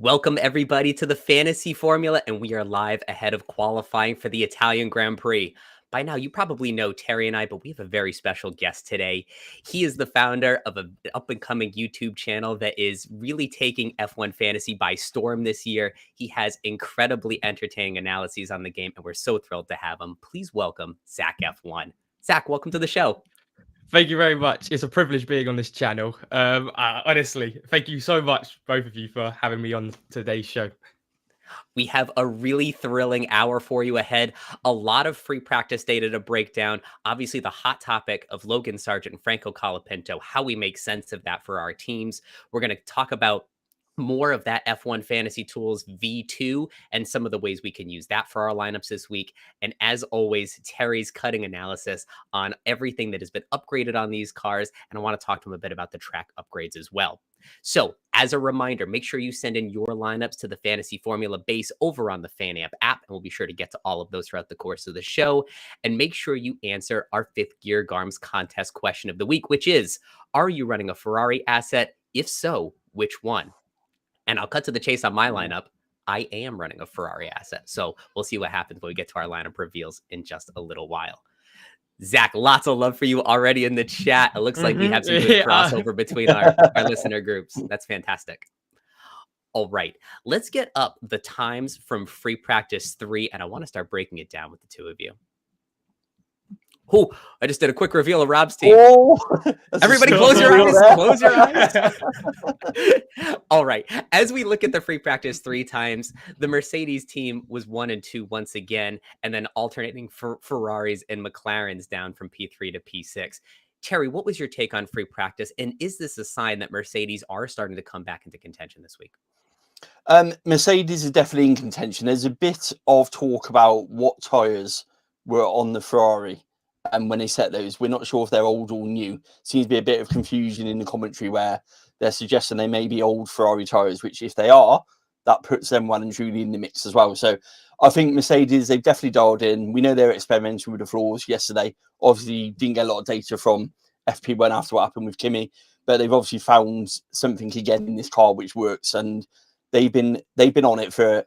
Welcome, everybody, to the Fantasy Formula, and we are live ahead of qualifying for the Italian Grand Prix. By now, you probably know Terry and I, but we have a very special guest today. He is the founder of an up-and-coming YouTube channel that is really taking F1 Fantasy by storm this year. He has incredibly entertaining analyses on the game, and we're so thrilled to have him. Please welcome Zach F1. Zach, welcome to the show. Thank you very much. It's a privilege being on this channel. Honestly, thank you so much, both of you, for having me on today's show. We have a really thrilling hour for you ahead. A lot of free practice data to break down. Obviously, the hot topic of Logan Sargent and Franco Colapinto, how we make sense of that for our teams. We're going to talk about more of that F1 Fantasy Tools V2 and some of the ways we can use that for our lineups this week. And as always, Terry's cutting analysis on everything that has been upgraded on these cars. And I want to talk to him a bit about the track upgrades as well. So as a reminder, make sure you send in your lineups to the Fantasy Formula base over on the FanAmp app, and we'll be sure to get to all of those throughout the course of the show. And make sure you answer our Fifth Gear GARMS contest question of the week, which is, are you running a Ferrari asset? If so, which one? And I'll cut to the chase on my lineup. I am running a Ferrari asset. So we'll see what happens when we get to our lineup reveals in just a little while. Zach, lots of love for you already in the chat. It looks like we have some good crossover between our listener groups. That's fantastic. All right, let's get up the times from free practice 3, and I want to start breaking it down with the two of you. Oh, I just did a quick reveal of Rob's team. Oh, everybody close your eyes. Close your eyes. All right. As we look at the free practice 3 times, the Mercedes team was 1 and 2 once again, and then alternating for Ferraris and McLarens down from P3 to P6. Terry, what was your take on free practice? And is this a sign that Mercedes are starting to come back into contention this week? Mercedes is definitely in contention. There's a bit of talk about what tyres were on the Ferrari. And when they set those, we're not sure if they're old or new. Seems to be a bit of confusion in the commentary where they're suggesting they may be old Ferrari tyres, which if they are, that puts them well and truly in the mix as well. So I think Mercedes, they've definitely dialed in. We know they're experimenting with the floors yesterday. Obviously, didn't get a lot of data from FP1 after what happened with Kimi, but they've obviously found something again in this car which works, and they've been on it for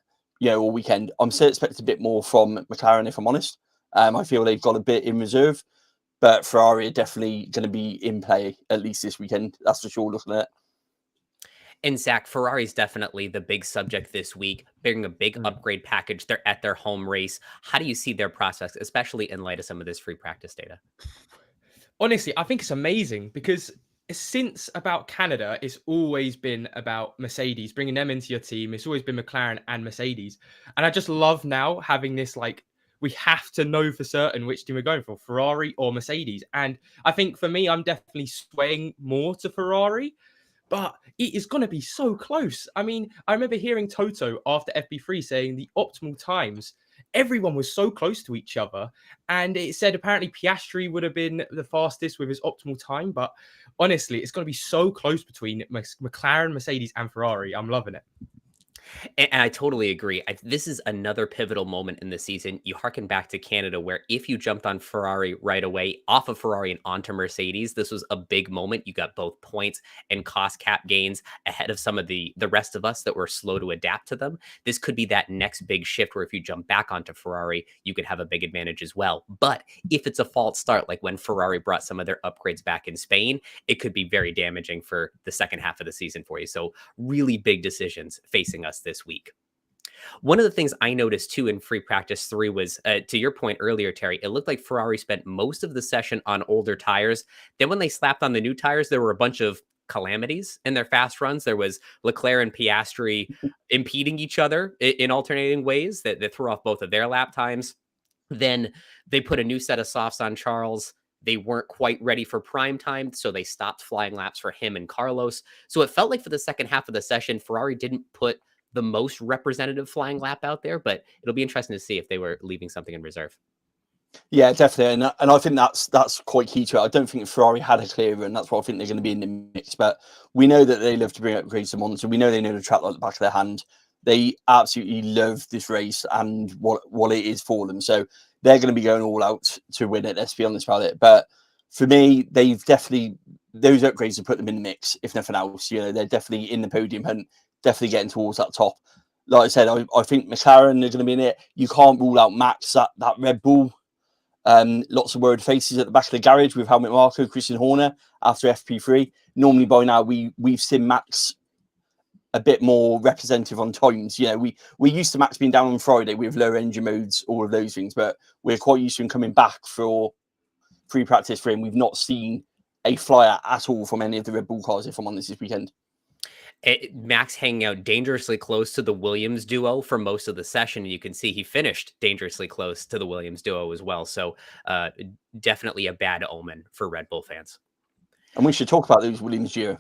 all weekend. I'm still expecting a bit more from McLaren, if I'm honest. I feel they've got a bit in reserve, but Ferrari are definitely going to be in play at least this weekend. That's for sure, looking at it. And Zach, Ferrari's definitely the big subject this week, bringing a big upgrade package. They're at their home race. How do you see their prospects, especially in light of some of this free practice data? Honestly, I think it's amazing because since about Canada, it's always been about Mercedes, bringing them into your team. It's always been McLaren and Mercedes. And I just love now having this, we have to know for certain which team we're going for, Ferrari or Mercedes. And I think for me, I'm definitely swaying more to Ferrari, but it is going to be so close. I mean, I remember hearing Toto after FP3 saying the optimal times, everyone was so close to each other. And it said apparently Piastri would have been the fastest with his optimal time. But honestly, it's going to be so close between McLaren, Mercedes and Ferrari. I'm loving it. And I totally agree. This is another pivotal moment in the season. You harken back to Canada, where if you jumped on Ferrari right away, off of Ferrari and onto Mercedes, this was a big moment. You got both points and cost cap gains ahead of some of the rest of us that were slow to adapt to them. This could be that next big shift where if you jump back onto Ferrari, you could have a big advantage as well. But if it's a false start, like when Ferrari brought some of their upgrades back in Spain, it could be very damaging for the second half of the season for you. So really big decisions facing us this week. One of the things I noticed too in free practice 3 was, to your point earlier, Terry, it looked like Ferrari spent most of the session on older tires. Then when they slapped on the new tires, there were a bunch of calamities in their fast runs. There was Leclerc and Piastri impeding each other in alternating ways that threw off both of their lap times. Then they put a new set of softs on Charles. They weren't quite ready for prime time, so they stopped flying laps for him and Carlos. So it felt like for the second half of the session, Ferrari didn't put the most representative flying lap out there, but it'll be interesting to see if they were leaving something in reserve. Yeah, definitely. And I think that's quite key to it. I don't think Ferrari had a clear run. That's what I think they're going to be in the mix. But we know that they love to bring upgrades to Monza. We know they know the track like the back of their hand. They absolutely love this race and what it is for them. So they're going to be going all out to win it. Let's be honest about it. But for me, they've definitely, those upgrades have put them in the mix, if nothing else. They're definitely in the podium hunt. definitely getting towards that top. Like I said, I think McLaren are going to be in it. You can't rule out Max, that Red Bull. Lots of worried faces at the back of the garage with Helmut Marko, Christian Horner after FP3. Normally by now we've seen Max a bit more representative on times. You know, we're used to Max being down on Friday with lower engine modes, all of those things, but we're quite used to him coming back for free practice for him. We've not seen a flyer at all from any of the Red Bull cars, if I'm honest, this weekend. Max hanging out dangerously close to the Williams duo for most of the session. And you can see he finished dangerously close to the Williams duo as well. So definitely a bad omen for Red Bull fans. And we should talk about those Williams duo.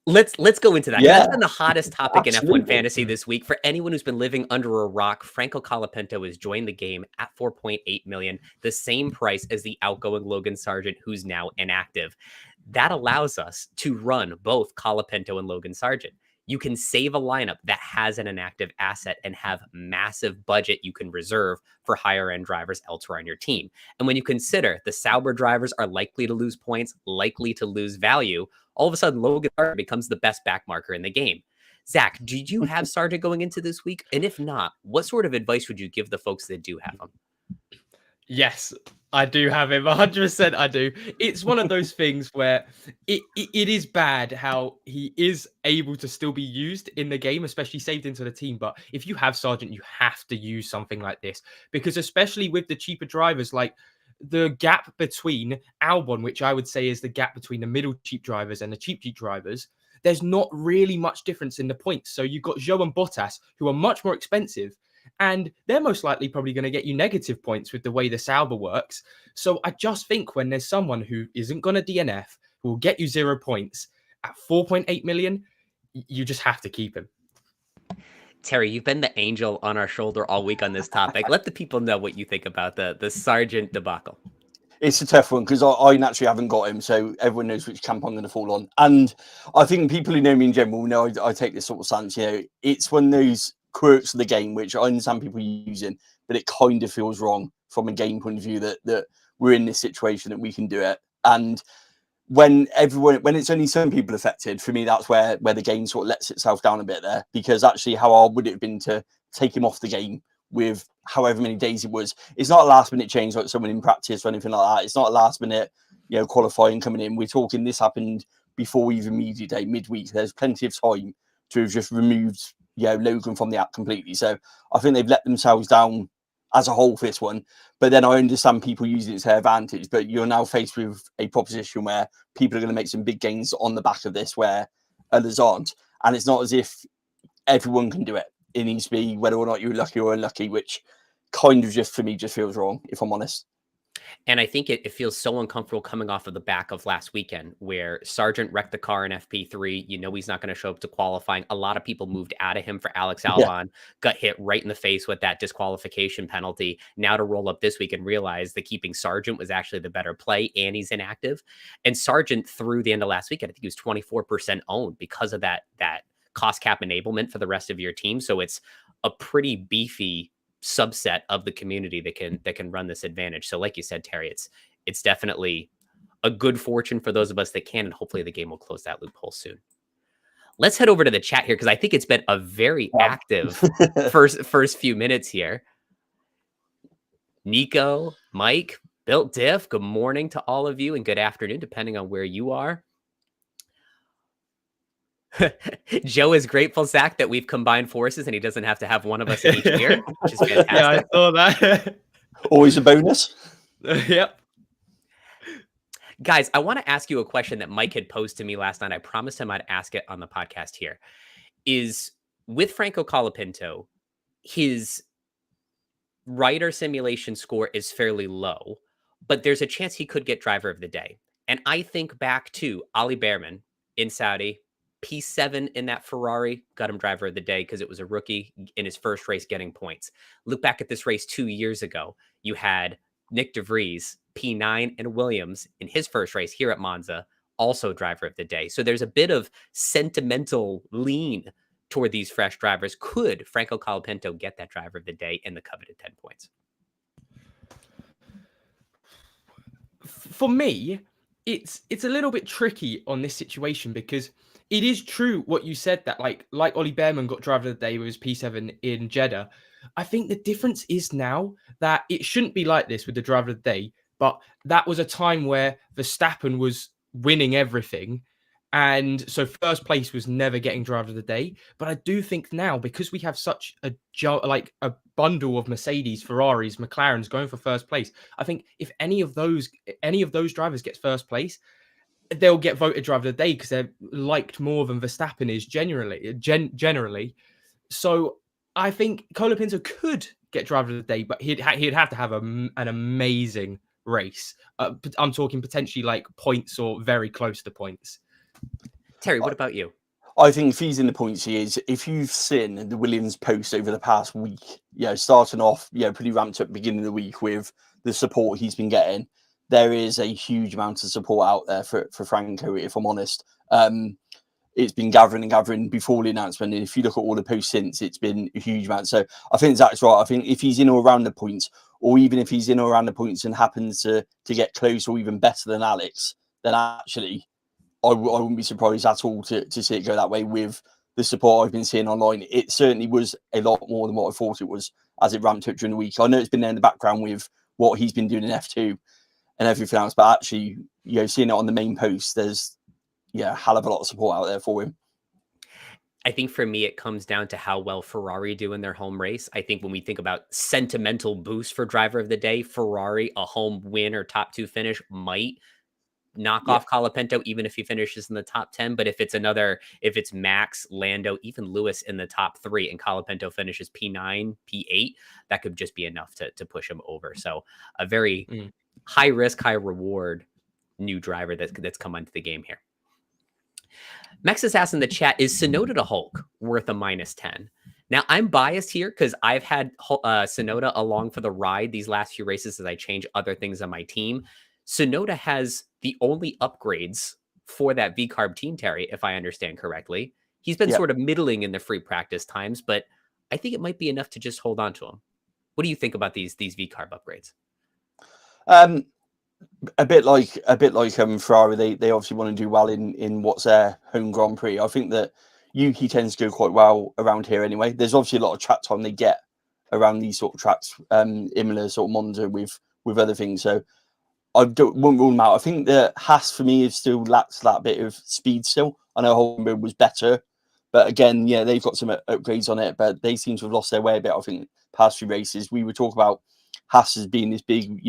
Let's go into that. Yeah, that's been the hottest topic absolutely. in F1 fantasy this week. For anyone who's been living under a rock, Franco Colapinto has joined the game at $4.8 million, the same price as the outgoing Logan Sargeant, who's now inactive. That allows us to run both Colapinto and Logan Sargeant. You can save a lineup that has an inactive asset and have massive budget you can reserve for higher end drivers elsewhere on your team. And when you consider the Sauber drivers are likely to lose points, likely to lose value, all of a sudden Logan Sargeant becomes the best back marker in the game. Zach, did you have Sargeant going into this week? And if not, what sort of advice would you give the folks that do have him? Yes, I do have him. 100% I do. It's one of those things where it is bad how he is able to still be used in the game, especially saved into the team. But if you have Sargeant, you have to use something like this, because especially with the cheaper drivers, like the gap between Albon, which I would say is the gap between the middle cheap drivers and the cheap drivers, there's not really much difference in the points. So you've got Zhou and Bottas, who are much more expensive, and they're most likely probably going to get you negative points with the way the Sauber works. So I just think when there's someone who isn't going to DNF, who will get you 0 points at 4.8 million, you just have to keep him. Terry, you've been the angel on our shoulder all week on this topic. Let the people know what you think about the Sargeant debacle. It's a tough one because I naturally haven't got him, so everyone knows which camp I'm going to fall on. And I think people who know me in general know I take this sort of stance. You know, it's one of those quirks of the game which I understand people using, but it kind of feels wrong from a game point of view that we're in this situation that we can do it. And when it's only some people affected, for me that's where the game sort of lets itself down a bit there, because actually how hard would it have been to take him off the game with however many days it was? It's not a last minute change like someone in practice or anything like that. It's not a last minute, you know, qualifying coming in. We're talking this happened before even media day, midweek. There's plenty of time to have just removed, you know, Logan from the app completely. So I think they've let themselves down as a whole for this one. But then I understand people using it to their advantage. But you're now faced with a proposition where people are going to make some big gains on the back of this where others aren't. And it's not as if everyone can do it. It needs to be whether or not you're lucky or unlucky, which kind of just, for me, just feels wrong, if I'm honest. And I think it feels so uncomfortable coming off of the back of last weekend where Sargeant wrecked the car in FP3. You know, he's not going to show up to qualifying. A lot of people moved out of him for Alex Albon, got hit right in the face with that disqualification penalty. Now to roll up this week and realize that keeping Sargeant was actually the better play, and he's inactive. And Sargeant, through the end of last weekend, I think he was 24% owned because of that cost cap enablement for the rest of your team. So it's a pretty beefy subset of the community that can run this advantage. So like you said, Terry, it's definitely a good fortune for those of us that can, and hopefully the game will close that loophole soon. Let's head over to the chat here because I think it's been a very active first few minutes here. Nico, Mike, Built Diff, good morning to all of you and good afternoon, depending on where you are. Joe is grateful, Zach, that we've combined forces and he doesn't have to have one of us in each ear, which is fantastic. Yeah, I saw that. Always a bonus. Yep. Guys, I want to ask you a question that Mike had posed to me last night. I promised him I'd ask it on the podcast here. Is with Franco Colapinto, his rider simulation score is fairly low, but there's a chance he could get driver of the day. And I think back to Ali Behrman in Saudi, P7 in that Ferrari, got him driver of the day because it was a rookie in his first race getting points. Look back at this race 2 years ago. You had Nick DeVries, P9 and Williams in his first race here at Monza, also driver of the day. So there's a bit of sentimental lean toward these fresh drivers. Could Franco Colapinto get that driver of the day and the coveted 10 points? For me, it's a little bit tricky on this situation because it is true what you said that like Ollie Behrman got driver of the day with his P7 in Jeddah. I think the difference is now that it shouldn't be like this with the driver of the day, but that was a time where Verstappen was winning everything. And so first place was never getting driver of the day. But I do think now, because we have such a bundle of Mercedes, Ferraris, McLarens going for first place, I think if any of those drivers gets first place, they'll get voted driver of the day because they're liked more than Verstappen is generally. So I think Colapinto could get driver of the day, but he'd have to have an amazing race. I'm talking potentially like points or very close to points. Terry, what about you? I think if he's in the points, he is. If you've seen the Williams post over the past week, starting off, pretty ramped up beginning of the week with the support he's been getting, there is a huge amount of support out there for Franco, if I'm honest. It's been gathering and gathering before the announcement. And if you look at all the posts since, it's been a huge amount. So I think Zach's right. I think if he's in or around the points, or even if he's in or around the points and happens to get close or even better than Alex, then actually I wouldn't be surprised at all to see it go that way with the support I've been seeing online. It certainly was a lot more than what I thought it was as it ramped up during the week. I know it's been there in the background with what he's been doing in F2 and everything else, but actually, seeing it on the main post, there's a hell of a lot of support out there for him. I think for me, it comes down to how well Ferrari do in their home race. I think when we think about sentimental boost for driver of the day, Ferrari, a home win or top 2 finish might knock off Colapinto, even if he finishes in the top 10. But if it's Max, Lando, even Lewis in the top 3 and Colapinto finishes P9, P8, that could just be enough to push him over. So a very high risk, high reward new driver that's come onto the game here. Max is asking the chat, is Tsunoda to Hulk worth a -10? Now, I'm biased here because I've had Tsunoda along for the ride these last few races as I change other things on my team. Tsunoda has the only upgrades for that VCARB team, Terry, if I understand correctly. He's been sort of middling in the free practice times, but I think it might be enough to just hold on to him. What do you think about these VCARB upgrades? A bit like Ferrari, they obviously want to do well in what's their home Grand Prix. I think that Yuki tends to go quite well around here anyway. There's obviously a lot of track time they get around these sort of tracks, Imola, sort of Monza with other things. So I wouldn't rule them out. I think that Haas for me is still lacks that bit of speed still. I know Hulkenberg was better, but again, they've got some upgrades on it, but they seem to have lost their way a bit. I think past few races we would talk about Haas as being this big,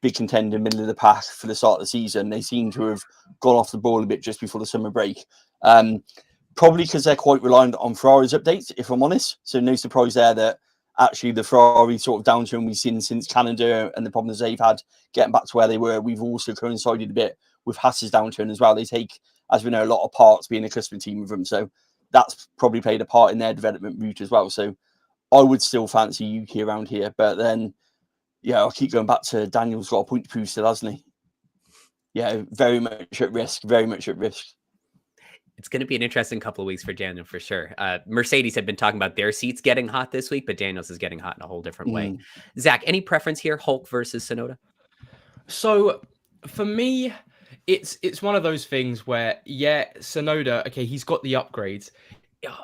big contender, middle of the pack for the start of the season. They seem to have gone off the ball a bit just before the summer break. Probably because they're quite reliant on Ferrari's updates, if I'm honest. So no surprise there that actually the Ferrari sort of downturn we've seen since Canada and the problems they've had getting back to where they were, we've also coincided a bit with Haas's downturn as well. They take, as we know, a lot of parts being a customer team with them. So that's probably played a part in their development route as well. So I would still fancy Yuki around here, but then I'll keep going back to Daniel's got a point to prove still, hasn't he? Very much at risk, very much at risk. It's going to be an interesting couple of weeks for Daniel for sure. Mercedes had been talking about their seats getting hot this week, but Daniel's is getting hot in a whole different way. Zach, any preference here, Hulk versus Tsunoda? So for me, it's one of those things where, Tsunoda, okay, he's got the upgrades.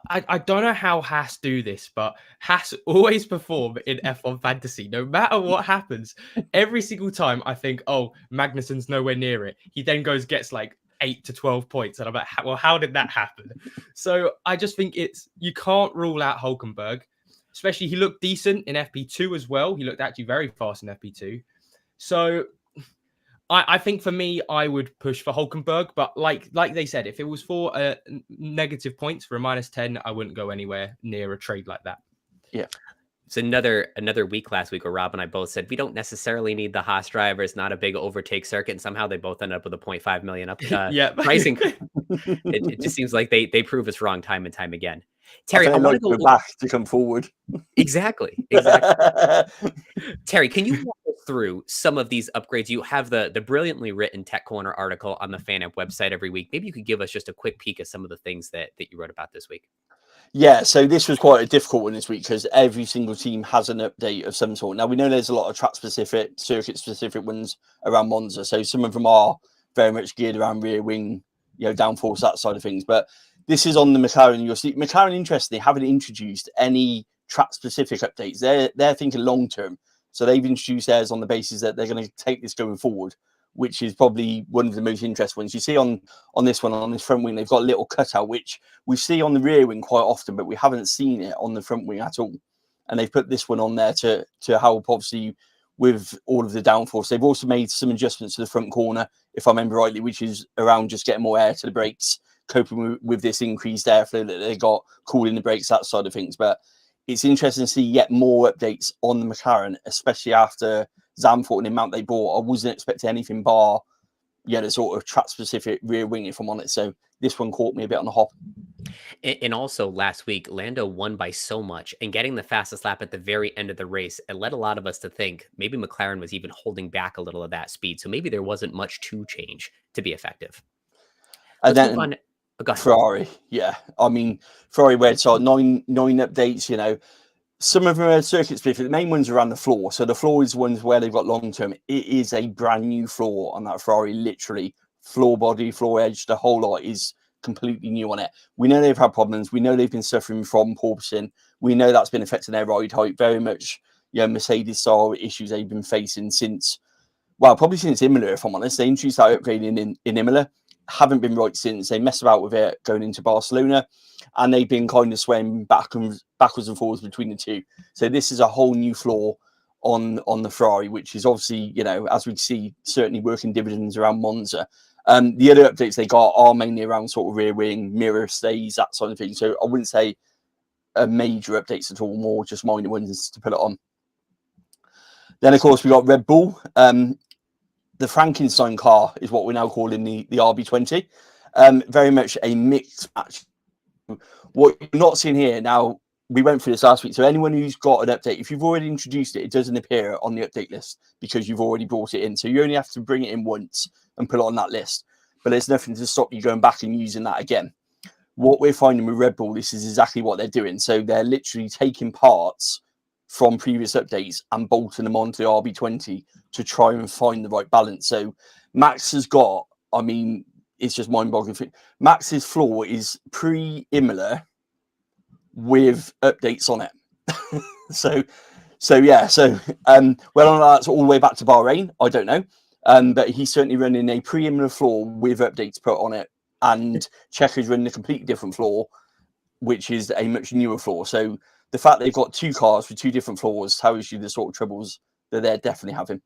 I don't know how Haas do this, but Haas always perform in F1 Fantasy. No matter what happens, every single time I think, oh, Magnussen's nowhere near it. He then gets like 8 to 12 points. And I'm like, well, how did that happen? So I just think you can't rule out Hulkenberg, especially he looked decent in FP2 as well. He looked actually very fast in FP2. So I think for me, I would push for Hulkenberg, but like they said, if it was for negative points for a -10, I wouldn't go anywhere near a trade like that. Yeah. It's another week last week where Rob and I both said we don't necessarily need the Haas drivers, not a big overtake circuit, and somehow they both ended up with a 0.5 million up pricing. It just seems like they prove us wrong time and time again. Terry, I want to go back to come forward. Exactly. Terry, can you walk us through some of these upgrades? You have the brilliantly written Tech Corner article on the Fan Amp website every week. Maybe you could give us just a quick peek at some of the things that you wrote about this week. Yeah, so this was quite a difficult one this week because every single team has an update of some sort. Now, we know there's a lot of track-specific, circuit-specific ones around Monza, so some of them are very much geared around rear wing, downforce, that side of things. But this is on the McLaren. You'll see McLaren, interestingly, haven't introduced any track-specific updates. They're thinking long-term. So they've introduced theirs on the basis that they're going to take this going forward, which is probably one of the most interesting ones. You see on this one, on this front wing, they've got a little cutout, which we see on the rear wing quite often, but we haven't seen it on the front wing at all. And they've put this one on there to help, obviously, with all of the downforce. They've also made some adjustments to the front corner, if I remember rightly, which is around just getting more air to the brakes, coping with this increased airflow that they got, cooling the brakes, that side of things. But it's interesting to see yet more updates on the McLaren, especially after Zandvoort and the amount they bought. I wasn't expecting anything bar, the sort of track-specific rear wing, if I'm on it. So this one caught me a bit on the hop. And also last week, Lando won by so much, and getting the fastest lap at the very end of the race, it led a lot of us to think maybe McLaren was even holding back a little of that speed. So maybe there wasn't much to change to be effective. And Let's then move on. Oh, go ahead. Ferrari, yeah. I mean, Ferrari where it's nine updates, Some of them are circuit specific. The main ones are around the floor. So the floor is ones where they've got long term. It is a brand new floor on that Ferrari, literally. Floor body, floor edge, the whole lot is completely new on it. We know they've had problems. We know they've been suffering from porpoising. We know that's been affecting their ride height very much. Mercedes style issues they've been facing since, probably since Imola, if I'm honest. They introduced that upgrade in Imola. Haven't been right since. They messed about with it going into Barcelona, and they've been kind of swaying backwards and forwards between the two. So this is a whole new floor on the Ferrari, which is obviously, as we see, certainly working dividends around Monza. The other updates they got are mainly around sort of rear wing, mirror stays, that sort of thing. So I wouldn't say major updates at all, more just minor ones to put it on. Then, of course, we got Red Bull. The Frankenstein car is what we're now calling the RB20. Very much a mixed match. What you're not seeing here now, we went through this last week. So anyone who's got an update, if you've already introduced it, it doesn't appear on the update list because you've already brought it in. So you only have to bring it in once and put it on that list. But there's nothing to stop you going back and using that again. What we're finding with Red Bull, this is exactly what they're doing. So they're literally taking parts from previous updates and bolting them onto the RB20 to try and find the right balance. So Max has got, it's just mind-boggling. Max's floor is pre-Imola with updates on it. Whether or not that's all the way back to Bahrain, I don't know. But he's certainly running a pre-Imola floor with updates put on it, and Checo's running a completely different floor, which is a much newer floor. So the fact they've got two cars with two different floors tells you the sort of troubles that they're definitely having.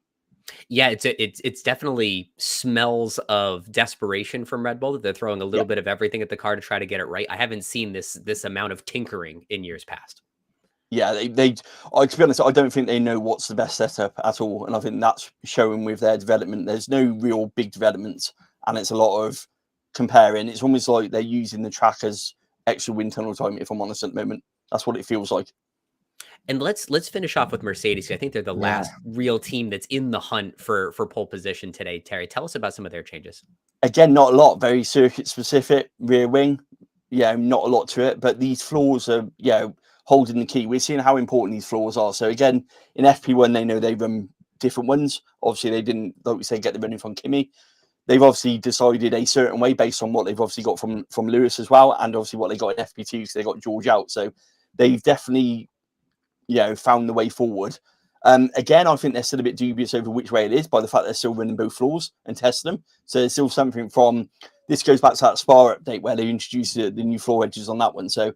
Yeah, it's definitely smells of desperation from Red Bull that they're throwing a little bit of everything at the car to try to get it right. I haven't seen this amount of tinkering in years past. Yeah, to be honest, I don't think they know what's the best setup at all, and I think that's showing with their development. There's no real big developments, and it's a lot of comparing. It's almost like they're using the track as extra wind tunnel time, if I'm honest at the moment. That's what it feels like. And let's finish off with Mercedes. I think they're the last real team that's in the hunt for pole position today. Terry, tell us about some of their changes. Again, not a lot, very circuit specific, rear wing. Not a lot to it, but these floors are, holding the key. We're seeing how important these floors are. So again, in FP1, they know they run different ones. Obviously, they didn't, like we say, get the running from Kimi. They've obviously decided a certain way based on what they've obviously got from Lewis as well, and obviously what they got in FP2, because they got George out. So they've definitely, found the way forward. Again, I think they're still a bit dubious over which way it is by the fact they're still running both floors and testing them. So there's still something from, this goes back to that Spa update where they introduced the new floor edges on that one. So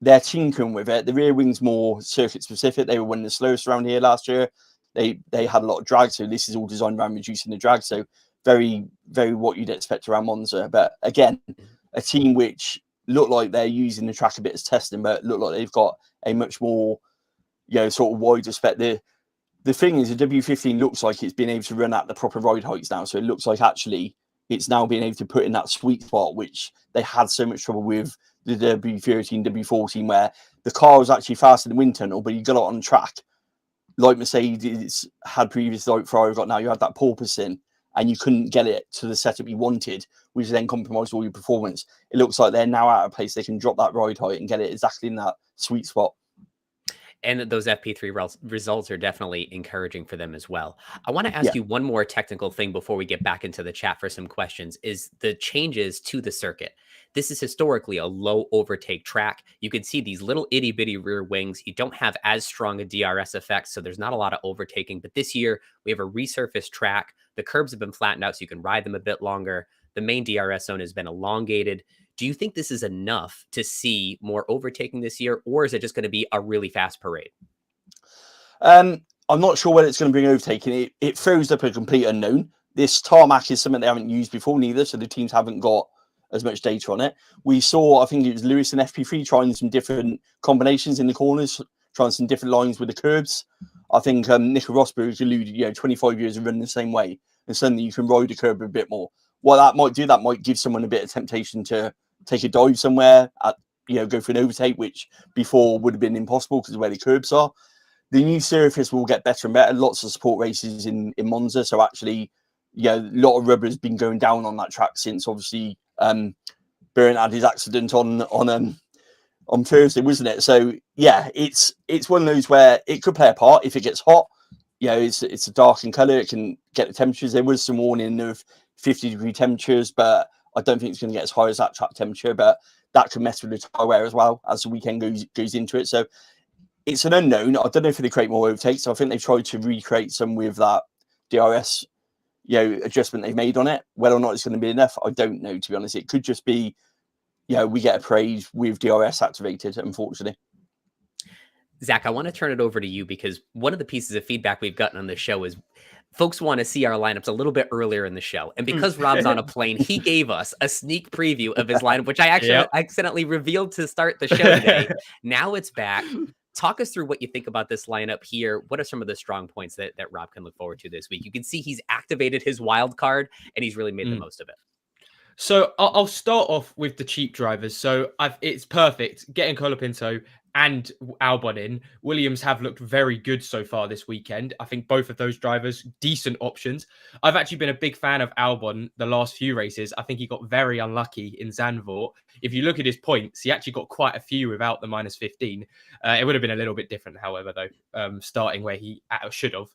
they're tinkering with it. The rear wing's more circuit specific. They were one of the slowest around here last year. They had a lot of drag. So this is all designed around reducing the drag. So very, very what you'd expect around Monza. But again, a team which look like they're using the track a bit as testing, but look like they've got a much more, sort of wider spec. The thing is, the W15 looks like it's been able to run at the proper ride heights now. So it looks like actually it's now being able to put in that sweet spot, which they had so much trouble with the W13, W14, where the car was actually faster than the wind tunnel, but you got it on track. Like Mercedes had previously, like Ferrari got now, you had that porpoising and you couldn't get it to the setup you wanted, which then compromised all your performance. It looks like they're now at a place they can drop that ride height and get it exactly in that sweet spot. And those FP3 results are definitely encouraging for them as well. I want to Yeah. ask you one more technical thing before we get back into the chat for some questions, is the changes to the circuit. This is historically a low overtake track. You can see these little itty bitty rear wings. You don't have as strong a DRS effect, so there's not a lot of overtaking. But this year, we have a resurfaced track. The curbs have been flattened out so you can ride them a bit longer. The main DRS zone has been elongated. Do you think this is enough to see more overtaking this year, or is it just going to be a really fast parade? I'm not sure whether it's going to bring overtaking. It throws up a complete unknown. This tarmac is something they haven't used before neither, so the teams haven't got as much data on it. We saw, I think it was Lewis and FP3 trying some different combinations in the corners, trying some different lines with the curbs. I think Nico Rosberg alluded, 25 years of running the same way, and suddenly you can ride the curb a bit more. What that might do, that might give someone a bit of temptation to take a dive somewhere, go for an overtake, which before would have been impossible because of where the curbs are. The new surface will get better and better. Lots of support races in Monza, so actually, a lot of rubber has been going down on that track since obviously Byrne had his accident on Thursday, wasn't it? So yeah, it's one of those where it could play a part if it gets hot. It's a dark in colour. It can get the temperatures. There was some warning of 50-degree temperatures, but I don't think it's going to get as high as that track temperature. But that could mess with the tyre wear as well as the weekend goes into it. So it's an unknown. I don't know if they create more overtakes. I think they've tried to recreate some with that DRS, adjustment they've made on it. Whether or not it's going to be enough, I don't know, to be honest. It could just be, we get a parade with DRS activated, unfortunately. Zach, I want to turn it over to you because one of the pieces of feedback we've gotten on the show is folks want to see our lineups a little bit earlier in the show. And because Rob's on a plane, he gave us a sneak preview of his lineup, which I actually accidentally revealed to start the show today. Now it's back. Talk us through what you think about this lineup here. What are some of the strong points that Rob can look forward to this week? You can see he's activated his wild card and he's really made the most of it. So I'll start off with the cheap drivers. So it's perfect getting Colapinto and Albon in. Williams have looked very good so far this weekend. I think both of those drivers, decent options. I've actually been a big fan of Albon the last few races. I think he got very unlucky in Zandvoort. If you look at his points, he actually got quite a few without the -15. It would have been a little bit different, however, though, starting where he should have.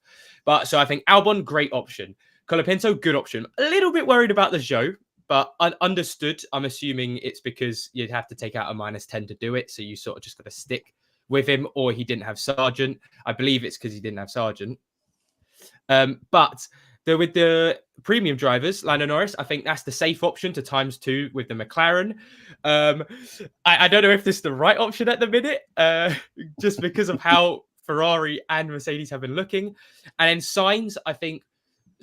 But so I think Albon, great option. Colapinto, good option. A little bit worried about the Zhou. But understood. I'm assuming it's because you'd have to take out a -10 to do it. So you sort of just got to stick with him, or he didn't have Sargent. I believe it's because he didn't have Sargent. But with the premium drivers, Lando Norris, I think that's the safe option to ×2 with the McLaren. I don't know if this is the right option at the minute, just because of how Ferrari and Mercedes have been looking. And then Sainz, I think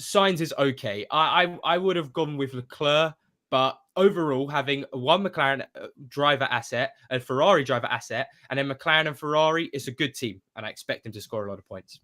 Sainz is okay. I would have gone with Leclerc, but overall, having one McLaren driver asset, a Ferrari driver asset, and then McLaren and Ferrari, it's a good team, and I expect them to score a lot of points.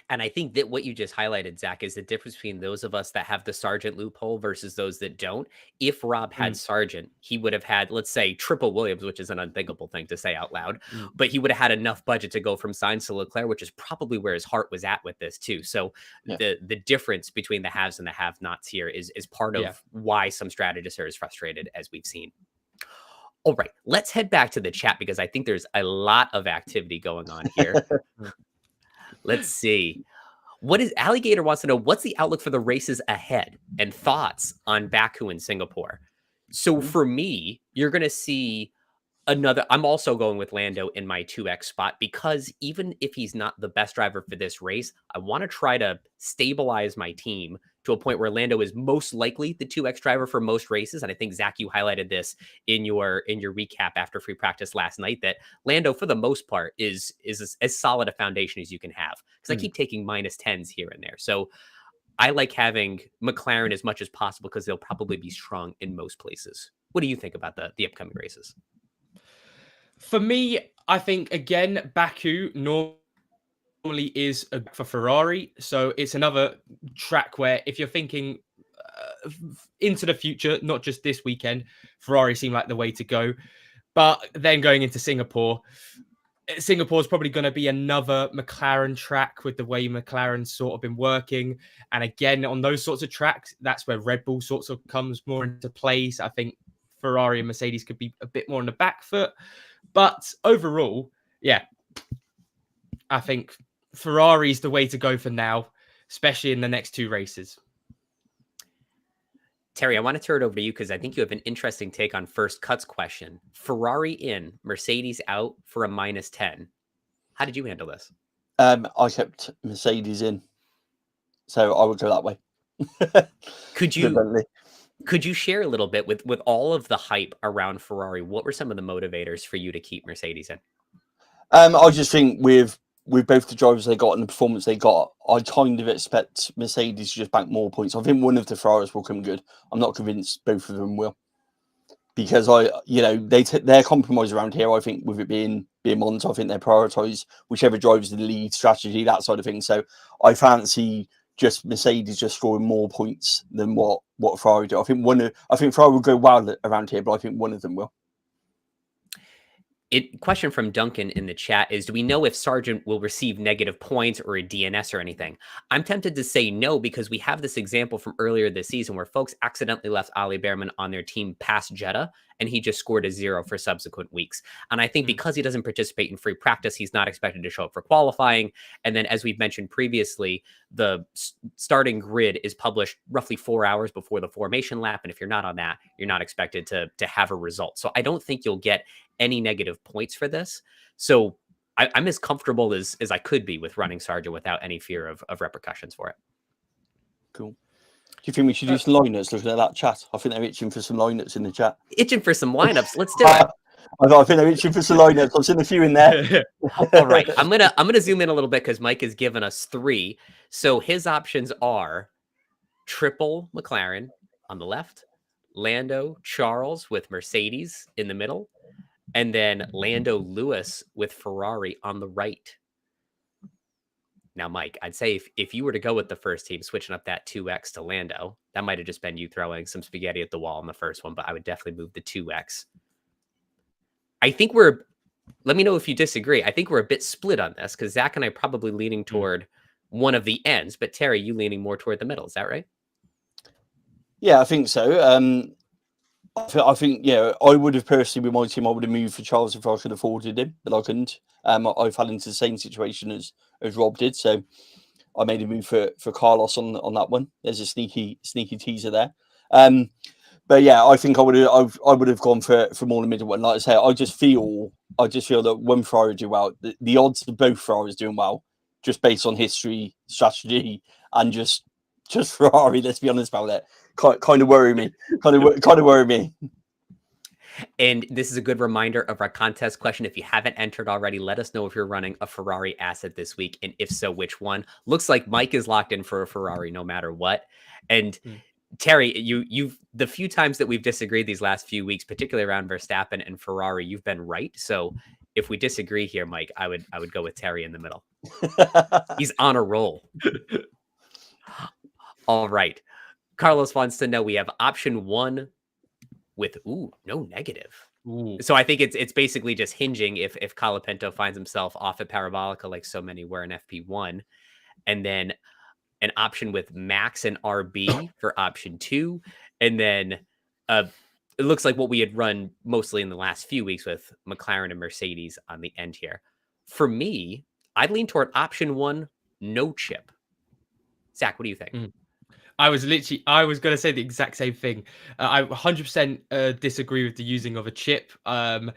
And I think that what you just highlighted, Zach, is the difference between those of us that have the Sargent loophole versus those that don't. If Rob had Sargent, he would have had, let's say, triple Williams, which is an unthinkable thing to say out loud, but he would have had enough budget to go from Sainz to Leclerc, which is probably where his heart was at with this too. So the difference between the haves and the have-nots here is part of why some strategists are as frustrated as we've seen. All right, let's head back to the chat because I think there's a lot of activity going on here. Let's see. Alligator wants to know, what's the outlook for the races ahead and thoughts on Baku and Singapore? So for me, you're going to see I'm also going with Lando in my 2X spot because even if he's not the best driver for this race, I want to try to stabilize my team to a point where Lando is most likely the 2X driver for most races. And I think, Zach, you highlighted this in your recap after free practice last night, that Lando, for the most part, is as solid a foundation as you can have. Because I keep taking -10s here and there. So I like having McLaren as much as possible because they'll probably be strong in most places. What do you think about the upcoming races? For me, I think, again, Baku normally is for Ferrari. So it's another track where if you're thinking into the future, not just this weekend, Ferrari seem like the way to go. But then going into Singapore is probably going to be another McLaren track with the way McLaren's sort of been working. And again, on those sorts of tracks, that's where Red Bull sorts of comes more into place. I think Ferrari and Mercedes could be a bit more on the back foot. But overall, I think Ferrari's the way to go for now, especially in the next 2 races. Terry, I want to turn it over to you because I think you have an interesting take on First Cut's question. Ferrari in, Mercedes out for a -10. How did you handle this? I kept Mercedes in, so I would go that way. Could you Definitely. could you share a little bit with all of the hype around Ferrari? What were some of the motivators for you to keep Mercedes in? I just think with both the drivers they got and the performance they got, I kind of expect Mercedes to just bank more points. I think one of the Ferraris will come good. I'm not convinced both of them will, because their compromise around here. I think with it being Monza, I think they prioritise whichever drives the lead strategy, that side of things. So I fancy just Mercedes just scoring more points than what Ferrari do. I think Ferrari will go well around here, but I think one of them will. Question from Duncan in the chat is, do we know if Sargent will receive negative points or a DNS or anything? I'm tempted to say no, because we have this example from earlier this season where folks accidentally left Ali Behrman on their team past Jeddah, and he just scored a 0 for subsequent weeks. And I think because he doesn't participate in free practice, he's not expected to show up for qualifying. And then, as we've mentioned previously, the starting grid is published roughly 4 hours before the formation lap. And if you're not on that, you're not expected to have a result. So I don't think you'll get any negative points for this. So I'm as comfortable as I could be with running Sargent without any fear of repercussions for it. Cool. Do you think we should do some lineups looking at that chat? I think they're itching for some lineups in the chat. Itching for some lineups. Let's do it. I think they're itching for some lineups. I've seen a few in there. All right. I'm gonna zoom in a little bit because Mike has given us 3. So his options are triple McLaren on the left, Lando Charles with Mercedes in the middle, and then Lando Lewis with Ferrari on the right. Now, Mike, I'd say if you were to go with the first team, switching up that 2X to Lando, that might have just been you throwing some spaghetti at the wall in the first one, but I would definitely move the 2X. I think let me know if you disagree. I think we're a bit split on this because Zach and I are probably leaning toward one of the ends, but Terry, you leaning more toward the middle. Is that right? Yeah, I think so. I think, I would have personally, with my team, I would have moved for Charles if I could have afforded him, but I couldn't. I fell into the same situation as Rob did, so I made a move for Carlos on that one. There's a sneaky teaser there. But yeah, I think I would have gone for more in the middle one. Like I say, I just feel that when Ferrari do well, the odds of both Ferraris doing well, just based on history, strategy, and just Ferrari. Let's be honest about it. Kind of worry me. Kind of worry me. And this is a good reminder of our contest question. If you haven't entered already, let us know if you're running a Ferrari asset this week, and if so, which one. Looks like Mike is locked in for a Ferrari no matter what. And Terry, you've the few times that we've disagreed these last few weeks, particularly around Verstappen and Ferrari, you've been right. So if we disagree here, Mike, I would go with Terry in the middle. He's on a roll. All right. Carlos wants to know, we have option 1 with no negative. So I think it's basically just hinging if Colapinto finds himself off at Parabolica like so many were in FP1, and then an option with Max and RB for option 2, and then it looks like what we had run mostly in the last few weeks with McLaren and Mercedes on the end here. For me, I'd lean toward option 1, no chip. Zach, what do you think? I was going to say the exact same thing. I 100% disagree with the using of a chip. I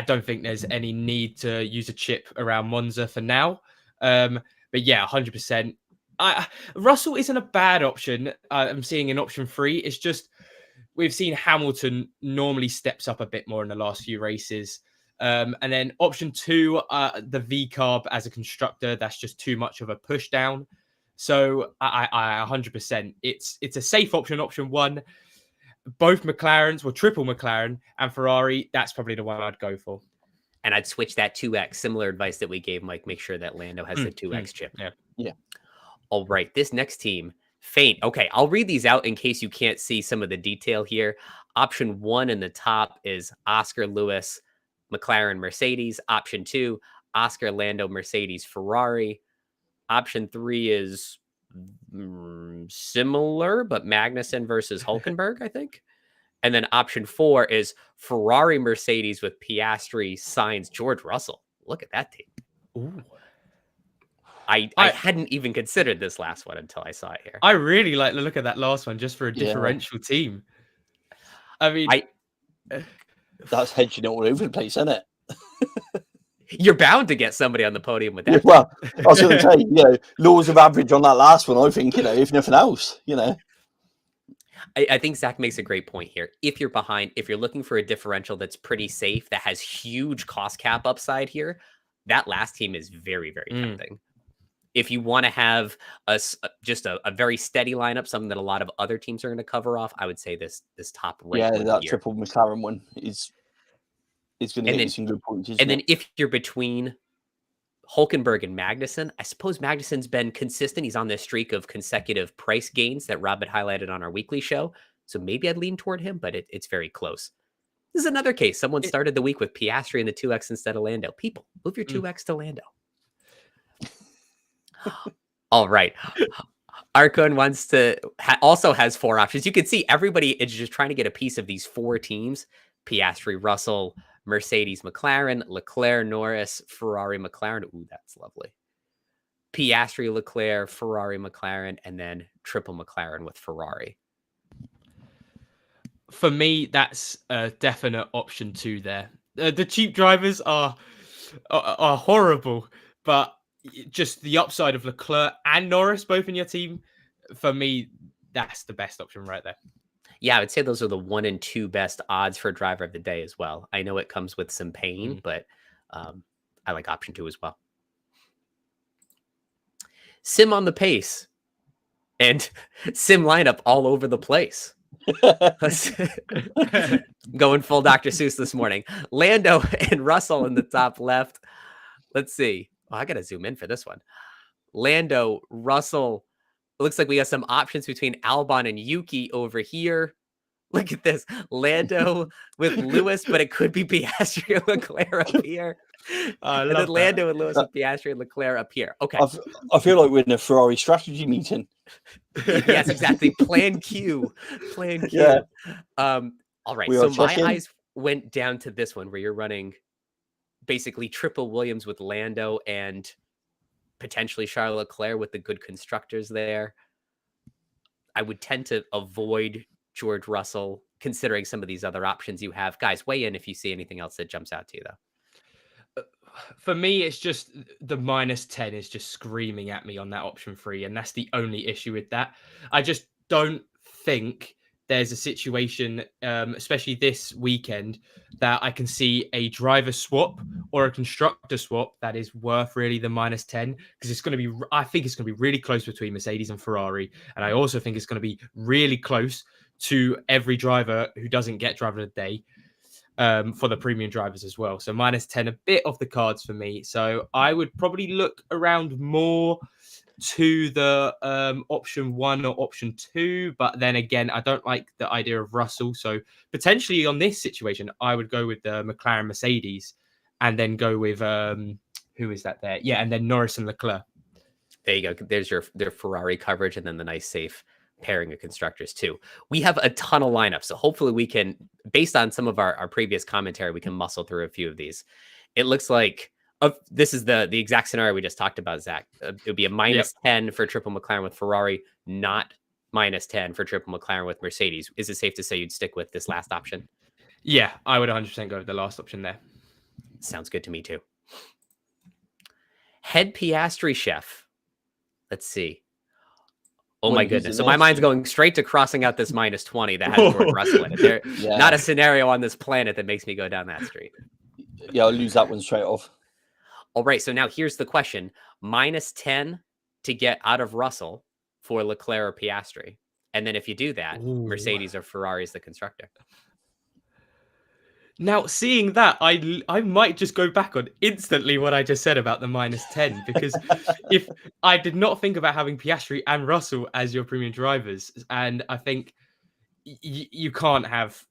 don't think there's any need to use a chip around Monza for now. But yeah, 100%. Russell isn't a bad option. I'm seeing an option 3. It's just we've seen Hamilton normally steps up a bit more in the last few races. And then option 2, the V-carb as a constructor, that's just too much of a push down. So I 100%. It's a safe option. Option 1, both McLarens, well, triple McLaren and Ferrari. That's probably the one I'd go for. And I'd switch that 2X. Similar advice that we gave Mike. Make sure that Lando has the 2X chip. Yeah. All right. This next team, Faint. Okay, I'll read these out in case you can't see some of the detail here. Option 1 in the top is Oscar Lewis, McLaren, Mercedes. Option 2, Oscar Lando, Mercedes, Ferrari. Option 3 is similar, but Magnussen versus Hulkenberg, I think. And then option 4 is Ferrari, Mercedes with Piastri, Sainz, George Russell. Look at that team. Ooh. I hadn't even considered this last one until I saw it here. I really like the look at that last one just for a differential team. I mean, that's hedging it all over the place, isn't it? You're bound to get somebody on the podium with that. Yeah, well, I was going to say, laws of average on that last one, I think, if nothing else, I think Zach makes a great point here. If you're behind, if you're looking for a differential that's pretty safe, that has huge cost cap upside here, that last team is very, very tempting. If you want to have just a very steady lineup, something that a lot of other teams are going to cover off, I would say this top right one that here. triple McLaren one is going to get you some good points. And then if you're between Hülkenberg and Magnussen, I suppose Magnussen's been consistent. He's on this streak of consecutive price gains that Rob had highlighted on our weekly show. So maybe I'd lean toward him, but it's very close. This is another case. Someone started the week with Piastri in the 2X instead of Lando. People, move your 2X to Lando. All right. Arcon wants to also has 4 options. You can see everybody is just trying to get a piece of these 4 teams: Piastri, Russell, Mercedes, McLaren, Leclerc, Norris, Ferrari, McLaren. Ooh, that's lovely. Piastri, Leclerc, Ferrari, McLaren, and then triple McLaren with Ferrari. For me, that's a definite option 2 there. The cheap drivers are horrible, but just the upside of Leclerc and Norris both in your team, for me, that's the best option right there. Yeah, I would say those are the 1 and 2 best odds for driver of the day as well. I know it comes with some pain, but I like option 2 as well. Sim on the pace and sim lineup all over the place. Going full Dr. Seuss this morning. Lando and Russell in the top left. Let's see. Oh, I got to zoom in for this one. Lando, Russell. It looks like we got some options between Albon and Yuki over here. Look at this. Lando with Lewis, but it could be Piastri and Leclerc up here. And then Lando and Lewis with Piastri and Leclerc up here. Okay. I feel like we're in a Ferrari strategy meeting. Yes, exactly. Plan Q. Plan Q. Yeah. All right. So my eyes went down to this one where you're running basically triple Williams with Lando and potentially Charles Leclerc with the good constructors there. I would tend to avoid George Russell considering some of these other options you have. Guys, weigh in if you see anything else that jumps out to you, though. For me, it's just the -10 is just screaming at me on that option 3. And that's the only issue with that. I just don't think there's a situation, especially this weekend, that I can see a driver swap or a constructor swap that is worth really the -10, because it's going to be, I think it's going to be really close between Mercedes and Ferrari. And I also think it's going to be really close to every driver who doesn't get driver of the day for the premium drivers as well. So -10, a bit off the cards for me. So I would probably look around more to the option 1 or option 2, but then again, I don't like the idea of Russell. So potentially on this situation, I would go with the McLaren Mercedes and then go with who is that there? Yeah, and then Norris and Leclerc. There you go. There's their Ferrari coverage and then the nice safe pairing of constructors too. We have a ton of lineups, so hopefully we can, based on some of our previous commentary, we can muscle through a few of these. It looks like this is the exact scenario we just talked about, Zach. It would be a -10 for triple McLaren with Ferrari, not -10 for triple McLaren with Mercedes. Is it safe to say you'd stick with this last option? Yeah, I would 100% go with the last option there. Sounds good to me too. Head Piastri chef. Let's see. Oh my goodness. So my mind's going straight to crossing out this -20 that has George Russell in it. There, not a scenario on this planet that makes me go down that street. Yeah, I'll lose that one straight off. All right. So now here's the question. -10 to get out of Russell for Leclerc or Piastri. And then if you do that, Mercedes or Ferrari is the constructor. Now, seeing that, I might just go back on instantly what I just said about the -10, because if I did not think about having Piastri and Russell as your premium drivers, and I think you can't have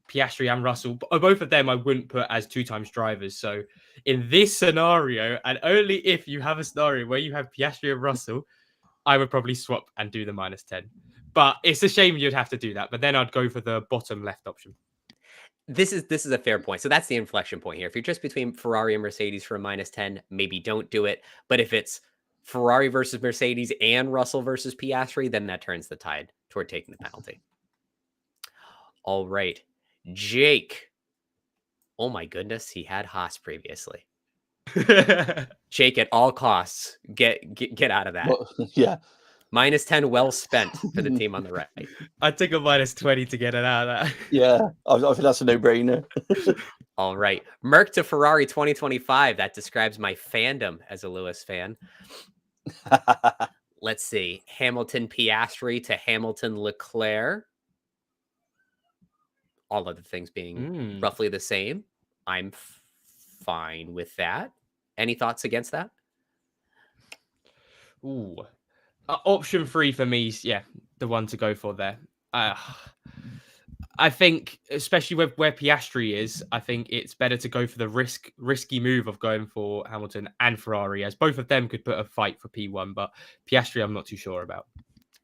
Piastri and Russell, both of them I wouldn't put as 2 times drivers. So in this scenario, and only if you have a scenario where you have Piastri and Russell, I would probably swap and do the -10. But it's a shame you'd have to do that. But then I'd go for the bottom left option. This is a fair point. So that's the inflection point here. If you're just between Ferrari and Mercedes for a -10, maybe don't do it. But if it's Ferrari versus Mercedes and Russell versus Piastri, then that turns the tide toward taking the penalty. All right. Jake. Oh my goodness, he had Haas previously. Jake, at all costs, get out of that. Well, yeah. -10 well spent for the team on the right. I took a -20 to get it out of that. Yeah, I think that's a no-brainer. All right. Merc to Ferrari 2025. That describes my fandom as a Lewis fan. Let's see. Hamilton Piastri to Hamilton Leclerc. All other things being roughly the same. I'm fine with that. Any thoughts against that? Ooh. Option 3 for me is, the one to go for there. I think, especially with where Piastri is, I think it's better to go for the risky move of going for Hamilton and Ferrari, as both of them could put a fight for P1, but Piastri I'm not too sure about.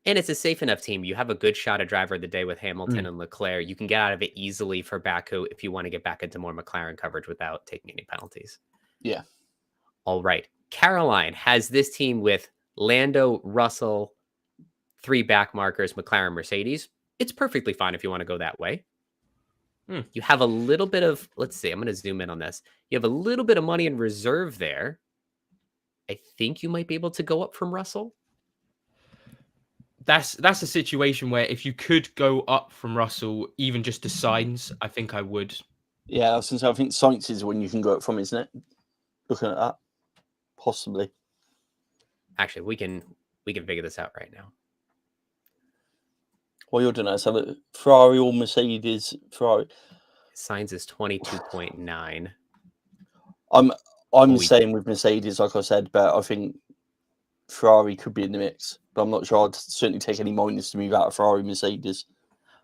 And it's a safe enough team. You have a good shot at driver of the day with Hamilton and Leclerc. You can get out of it easily for Baku if you want to get back into more McLaren coverage without taking any penalties. Yeah. All right. Caroline has this team with Lando, Russell, 3 back markers, McLaren, Mercedes. It's perfectly fine if you want to go that way. You have a little bit of, let's see, I'm going to zoom in on this. You have a little bit of money in reserve there. I think you might be able to go up from Russell. That's a situation where if you could go up from Russell, even just to Sainz, I think I would. Yeah, since I think Sainz is when you can go up from, isn't it? Looking at that, possibly. Actually, we can figure this out right now. Well, you're doing that. So Ferrari or Mercedes? Ferrari. Sainz is 22.9. I'm saying with Mercedes, like I said, but I think Ferrari could be in the mix. But I'm not sure. I'd certainly take any minus to move out of Ferrari, Mercedes.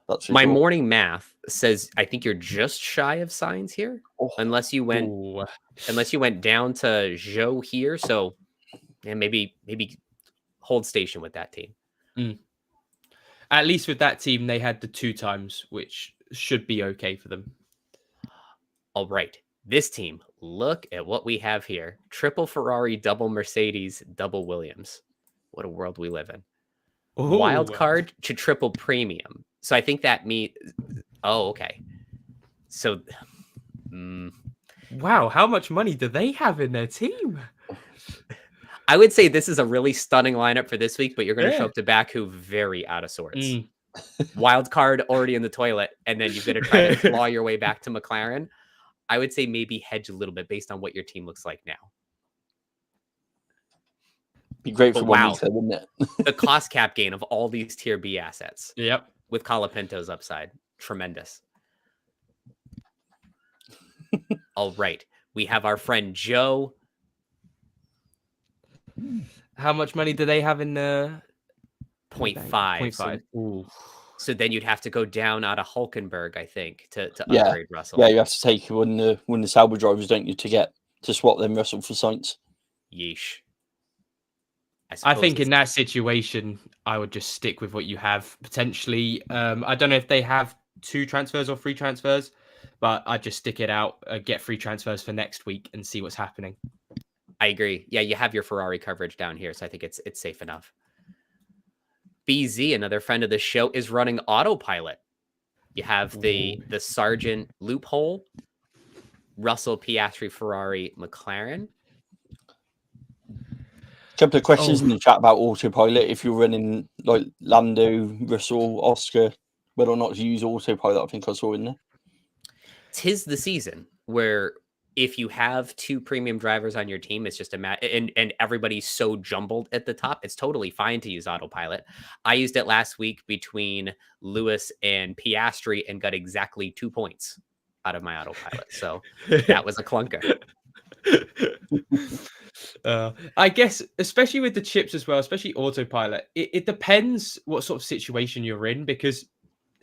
That's My morning math says I think you're just shy of Sainz here, unless you went down to Zhou here. So, maybe hold station with that team. At least with that team, they had the 2 times, which should be okay for them. All right. This team, look at what we have here. Triple Ferrari, double Mercedes, double Williams. What a world we live in. Ooh. Wild card to triple premium. So I think that means... Oh, okay. So... Wow, how much money do they have in their team? I would say this is a really stunning lineup for this week, but you're going to show up to Baku very out of sorts. Wild card already in the toilet, and then you're going to try to claw your way back to McLaren. I would say maybe hedge a little bit based on what your team looks like now. Be great for 1 week, wouldn't it? The cost cap gain of all these tier B assets. Yep. With Colapinto's upside. Tremendous. All right. We have our friend Joe. How much money do they have in the 0.5? So then you'd have to go down out of Hulkenberg, I think, to upgrade Russell. Yeah, you have to take when the Sauber drivers, don't you, to swap them Russell for Sainz. Yeesh. I think in that situation, I would just stick with what you have. Potentially, I don't know if they have 2 transfers or 3 transfers, but I'd just stick it out, get 3 transfers for next week and see what's happening. I agree. Yeah, you have your Ferrari coverage down here, so I think it's safe enough. BZ, another friend of the show, is running autopilot. You have the Sargent loophole, Russell, Piastri, Ferrari, McLaren. Couple of questions in the chat about autopilot. If you're running like Lando, Russell, Oscar, whether or not to use autopilot, I think I saw in there. 'Tis the season where if you have 2 premium drivers on your team, it's just and everybody's so jumbled at the top, it's totally fine to use autopilot. I used it last week between Lewis and Piastri and got exactly 2 points out of my autopilot. So that was a clunker. I guess, especially with the chips as well, especially autopilot, it depends what sort of situation you're in, because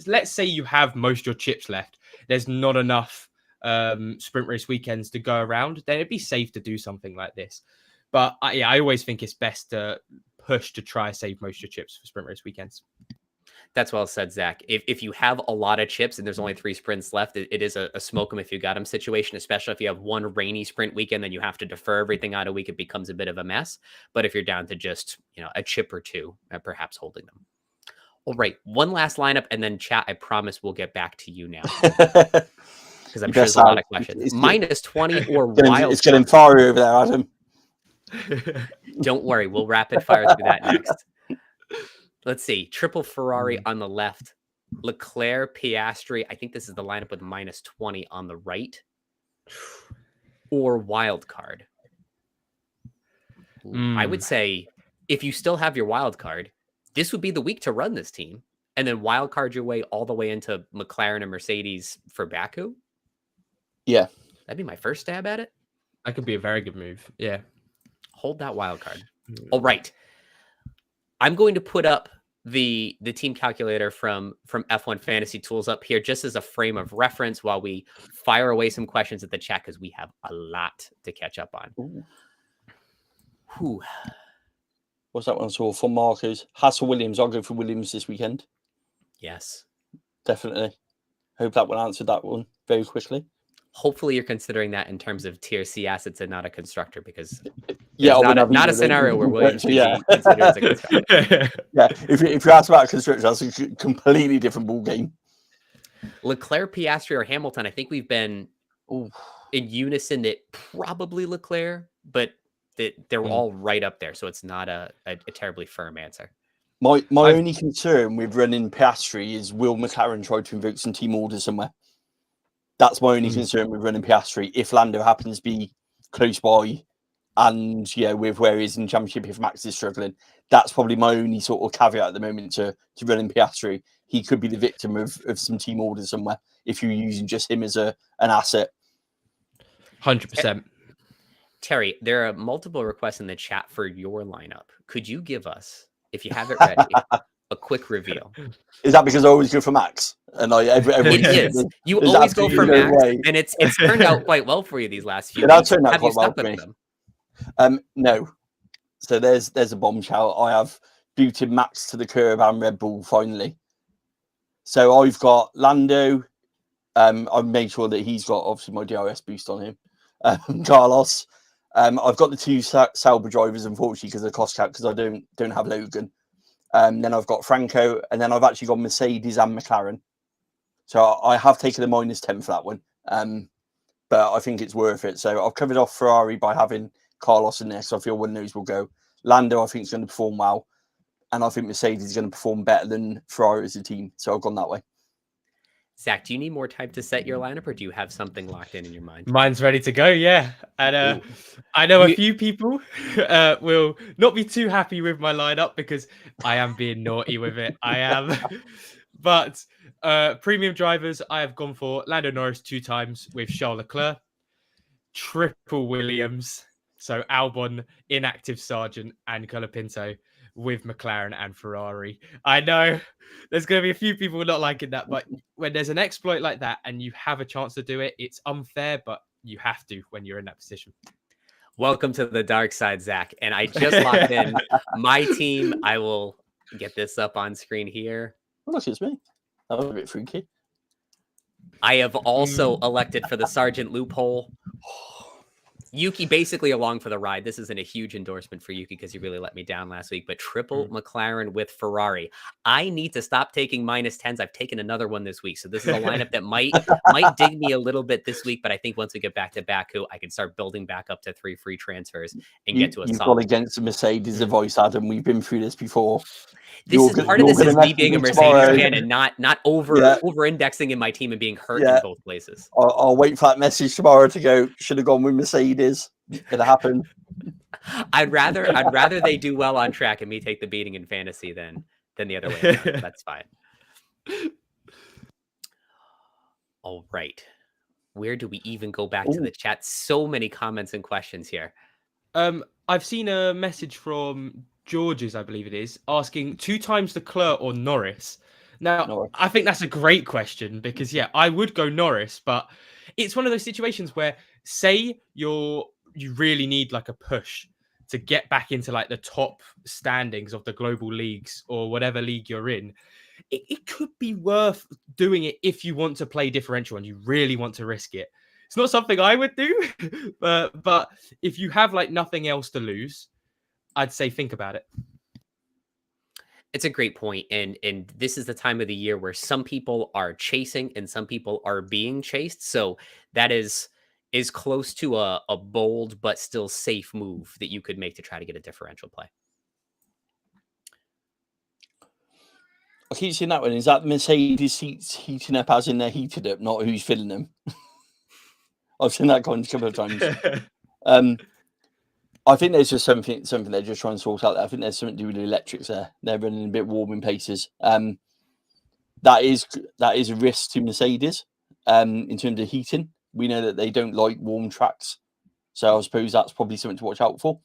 let's say you have most of your chips left, there's not enough sprint race weekends to go around, then it'd be safe to do something like this. But I always think it's best to push to try save most of your chips for sprint race weekends. That's well said, Zach. If you have a lot of chips and there's only 3 sprints left, it is a smoke them if you got them situation, especially if you have one rainy sprint weekend, then you have to defer everything out a week. It becomes a bit of a mess. But if you're down to just, a chip or two, perhaps holding them. All right. One last lineup, and then chat, I promise we'll get back to you now. Because I'm sure there's a lot of questions. Minus 20 or wild. It's getting fiery over there, Adam. Don't worry. We'll rapid fire through that next. Let's see. Triple Ferrari on the left. Leclerc, Piastri. I think this is the lineup with minus 20 on the right. Or wild card. I would say if you still have your wild card, this would be the week to run this team. And then wild card your way all the way into McLaren and Mercedes for Baku. Yeah. That'd be my first stab at it. That could be a very good move. Yeah. Hold that wild card. All right. I'm going to put up the team calculator from F1 Fantasy Tools up here just as a frame of reference while we fire away some questions at the chat because we have a lot to catch up on. Whew. What's that one I saw from Marcos? Hassel Williams. I'll go for Williams this weekend. Yes. Definitely. Hope that one answered that one very quickly. Hopefully you're considering that in terms of tier C assets and not a constructor because not a scenario where Williams should be considered as a constructor. Yeah, if you ask about constructor, that's a completely different ball game. Leclerc, Piastri, or Hamilton, I think we've been in unison that probably Leclerc, but they're all right up there, so it's not a terribly firm answer. My only concern with running Piastri is will McLaren try to invoke some team orders somewhere? That's my only concern with running Piastri. If Lando happens to be close by and, with where he is in the championship, if Max is struggling, that's probably my only sort of caveat at the moment to running Piastri. He could be the victim of some team orders somewhere if you're using just him as an asset. 100%. Terry, there are multiple requests in the chat for your lineup. Could you give us, if you have it ready, a quick reveal? Is that because I always go for Max? And it is. You always go for Max, and it's turned out quite well for you these last few weeks. Have you stuck with them? No. So there's a bombshell. I have booted Max to the curb and Red Bull finally. So I've got Lando. I've made sure that he's got obviously my DRS boost on him. Carlos. I've got the 2 Sauber drivers, unfortunately, because of the cost cap, because I don't have Logan. Then I've got Franco, and then I've actually got Mercedes and McLaren. So I have taken the minus 10 for that one. But I think it's worth it. So I've covered off Ferrari by having Carlos in there, so I feel one of those will go. Lando, I think, is going to perform well. And I think Mercedes is going to perform better than Ferrari as a team. So I've gone that way. Zach, do you need more time to set your lineup, or do you have something locked in your mind? Mine's ready to go, yeah. And I know a few people will not be too happy with my lineup because I am being naughty with it. I am. But premium drivers, I have gone for Lando Norris 2 times with Charles Leclerc, triple Williams, so Albon, inactive Sargent, and Colapinto with McLaren and Ferrari. I know there's going to be a few people not liking that, but when there's an exploit like that and you have a chance to do it, it's unfair, but you have to when you're in that position. Welcome to the dark side, Zach. And I just locked in my team. I will get this up on screen here. Oh, look, it's me. That was a bit freaky. I have also elected for the Sargent loophole. Yuki basically along for the ride. This isn't a huge endorsement for Yuki because he really let me down last week, but triple McLaren with Ferrari. I need to stop taking minus 10s. I've taken another one this week. So this is a lineup that might dig me a little bit this week, but I think once we get back to Baku, I can start building back up to 3 free transfers and get to a solid. You've got against Mercedes a voice, Adam. We've been through this before. Part of this is me being a Mercedes fan and not over indexing in my team and being hurt in both places. I'll wait for that message tomorrow to go. Should have gone with Mercedes. It'll happen. I'd rather they do well on track and me take the beating in fantasy than the other way around. That's fine. All right. Where do we even go back to the chat? So many comments and questions here. I've seen a message from George's, I believe it is, asking 2 times Leclerc or Norris. Now, Norris. I think that's a great question because, I would go Norris, but it's one of those situations where, say you really need like a push to get back into like the top standings of the global leagues or whatever league you're in. it could be worth doing it if you want to play differential and you really want to risk it. It's not something I would do, but if you have like nothing else to lose, I'd say think about it. It's a great point, and this is the time of the year where some people are chasing and some people are being chased. So that is close to a bold but still safe move that you could make to try to get a differential play. I keep seeing that one. Is that Mercedes seats heating up as in they're heated up, not who's filling them? I've seen that comment a couple of times. I think there's just something they're just trying to sort out there. I think there's something to do with the electrics there. They're running a bit warm in places. That is a risk to Mercedes in terms of heating. We know that they don't like warm tracks. So I suppose that's probably something to watch out for.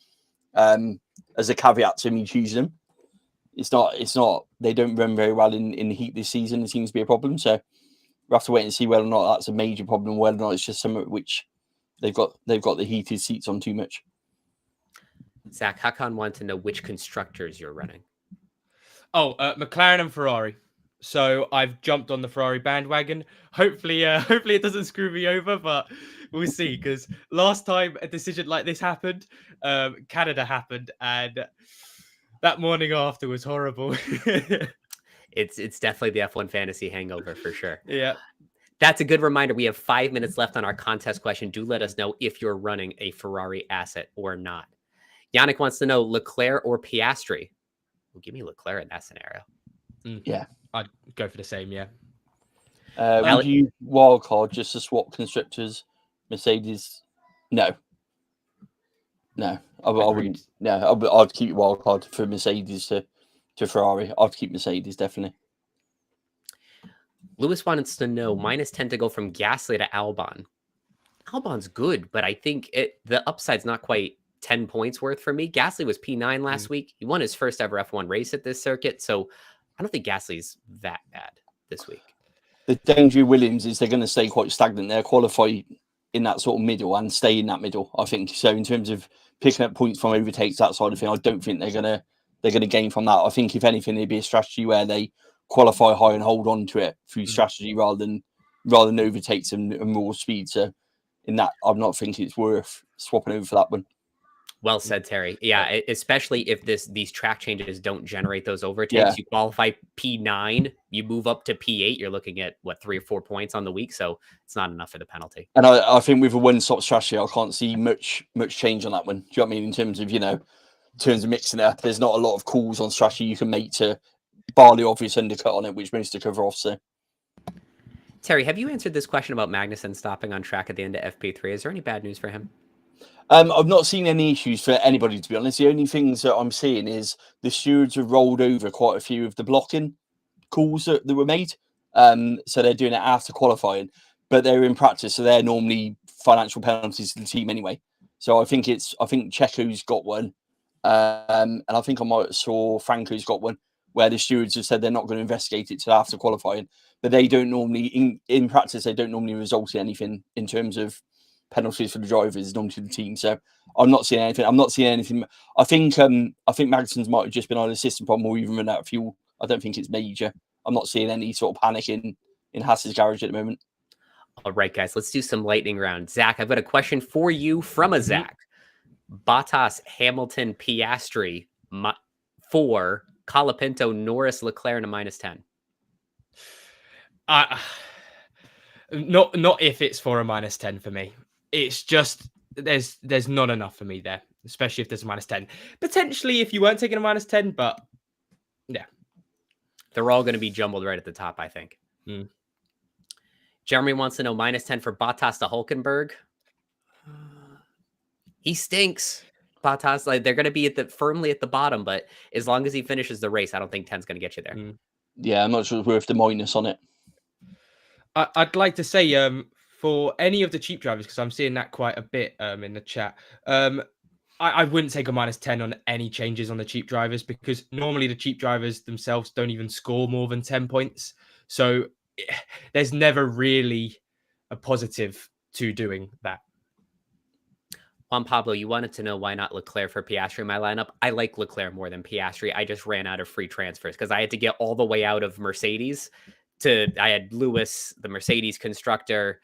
As a caveat to me choosing them. It's not they don't run very well in the heat this season. It seems to be a problem. So we'll have to wait and see whether or not that's a major problem, whether or not it's just something which they've got the heated seats on too much. Zach, Hakan wanted to know which constructors you're running. Oh, McLaren and Ferrari. So I've jumped on the Ferrari bandwagon. Hopefully it doesn't screw me over, but we'll see. Because last time a decision like this happened, Canada happened, and that morning after was horrible. It's definitely the F1 fantasy hangover for sure. Yeah. That's a good reminder. We have 5 minutes left on our contest question. Do let us know if you're running a Ferrari asset or not. Yannick wants to know Leclerc or Piastri. Well, give me Leclerc in that scenario. Yeah. I'd go for the same, yeah. Would you wildcard just to swap constructors? Mercedes? No. I wouldn't. No, I'd keep wildcard for Mercedes to Ferrari. I'd keep Mercedes, definitely. Lewis wants to know -10 to go from Gasly to Albon. Albon's good, but I think the upside's not quite 10 points worth for me. Gasly was P9 last week. He won his first ever F1 race at this circuit, so I don't think Gasly's that bad this week. The danger of Williams is they're going to stay quite stagnant. They'll qualify in that sort of middle and stay in that middle, I think. So in terms of picking up points from overtakes, that side of thing, I don't think they're gonna gain from that. I think if anything, it'd be a strategy where they qualify high and hold on to it through strategy rather than overtakes and more speed. So in that, I'm not thinking it's worth swapping over for that one. Well said, Terry. Yeah, especially if these track changes don't generate those overtakes. Yeah. You qualify P9, you move up to P8, you're looking at, 3 or 4 points on the week, so it's not enough for the penalty. And I think with a one-stop strategy, I can't see much change on that one. Do you know what I mean? In terms of mixing it up, there's not a lot of calls on strategy you can make to bar the obvious undercut on it, which most to cover off. So, Terry, have you answered this question about Magnussen stopping on track at the end of FP3? Is there any bad news for him? I've not seen any issues for anybody, to be honest. The only things that I'm seeing is the stewards have rolled over quite a few of the blocking calls that were made. So they're doing it after qualifying, but they're in practice, so they're normally financial penalties to the team anyway. So I think Checo's got one, and I think I might have saw Franco's got one, where the stewards have said they're not going to investigate it till after qualifying. But they don't normally, in practice, they don't normally result in anything in terms of penalties for the drivers, normally to the team. So I'm not seeing anything. I think Magnussen's might have just been on a system problem or even run out of fuel. I don't think it's major. I'm not seeing any sort of panic in Haas's garage at the moment. All right, guys, let's do some lightning round. Zach, I've got a question for you from a Zach. Bottas, Hamilton, Piastri, 4, Colapinto, Norris, Leclerc, and a -10. Not if it's for a -10 for me. It's just there's not enough for me there, especially if there's a -10. Potentially if you weren't taking a -10, but yeah. They're all going to be jumbled right at the top, I think. Jeremy wants to know -10 for Bottas to Hulkenberg. He stinks. Bottas, they're going to be firmly at the bottom, but as long as he finishes the race, I don't think 10's going to get you there. Yeah, I'm not sure it's worth the minus on it. I'd like to say for any of the cheap drivers, because I'm seeing that quite a bit in the chat, I wouldn't take a -10 on any changes on the cheap drivers, because normally the cheap drivers themselves don't even score more than 10 points. So there's never really a positive to doing that. Juan Pablo, you wanted to know why not Leclerc for Piastri in my lineup. I like Leclerc more than Piastri. I just ran out of free transfers because I had to get all the way out of Mercedes I had Lewis, the Mercedes constructor.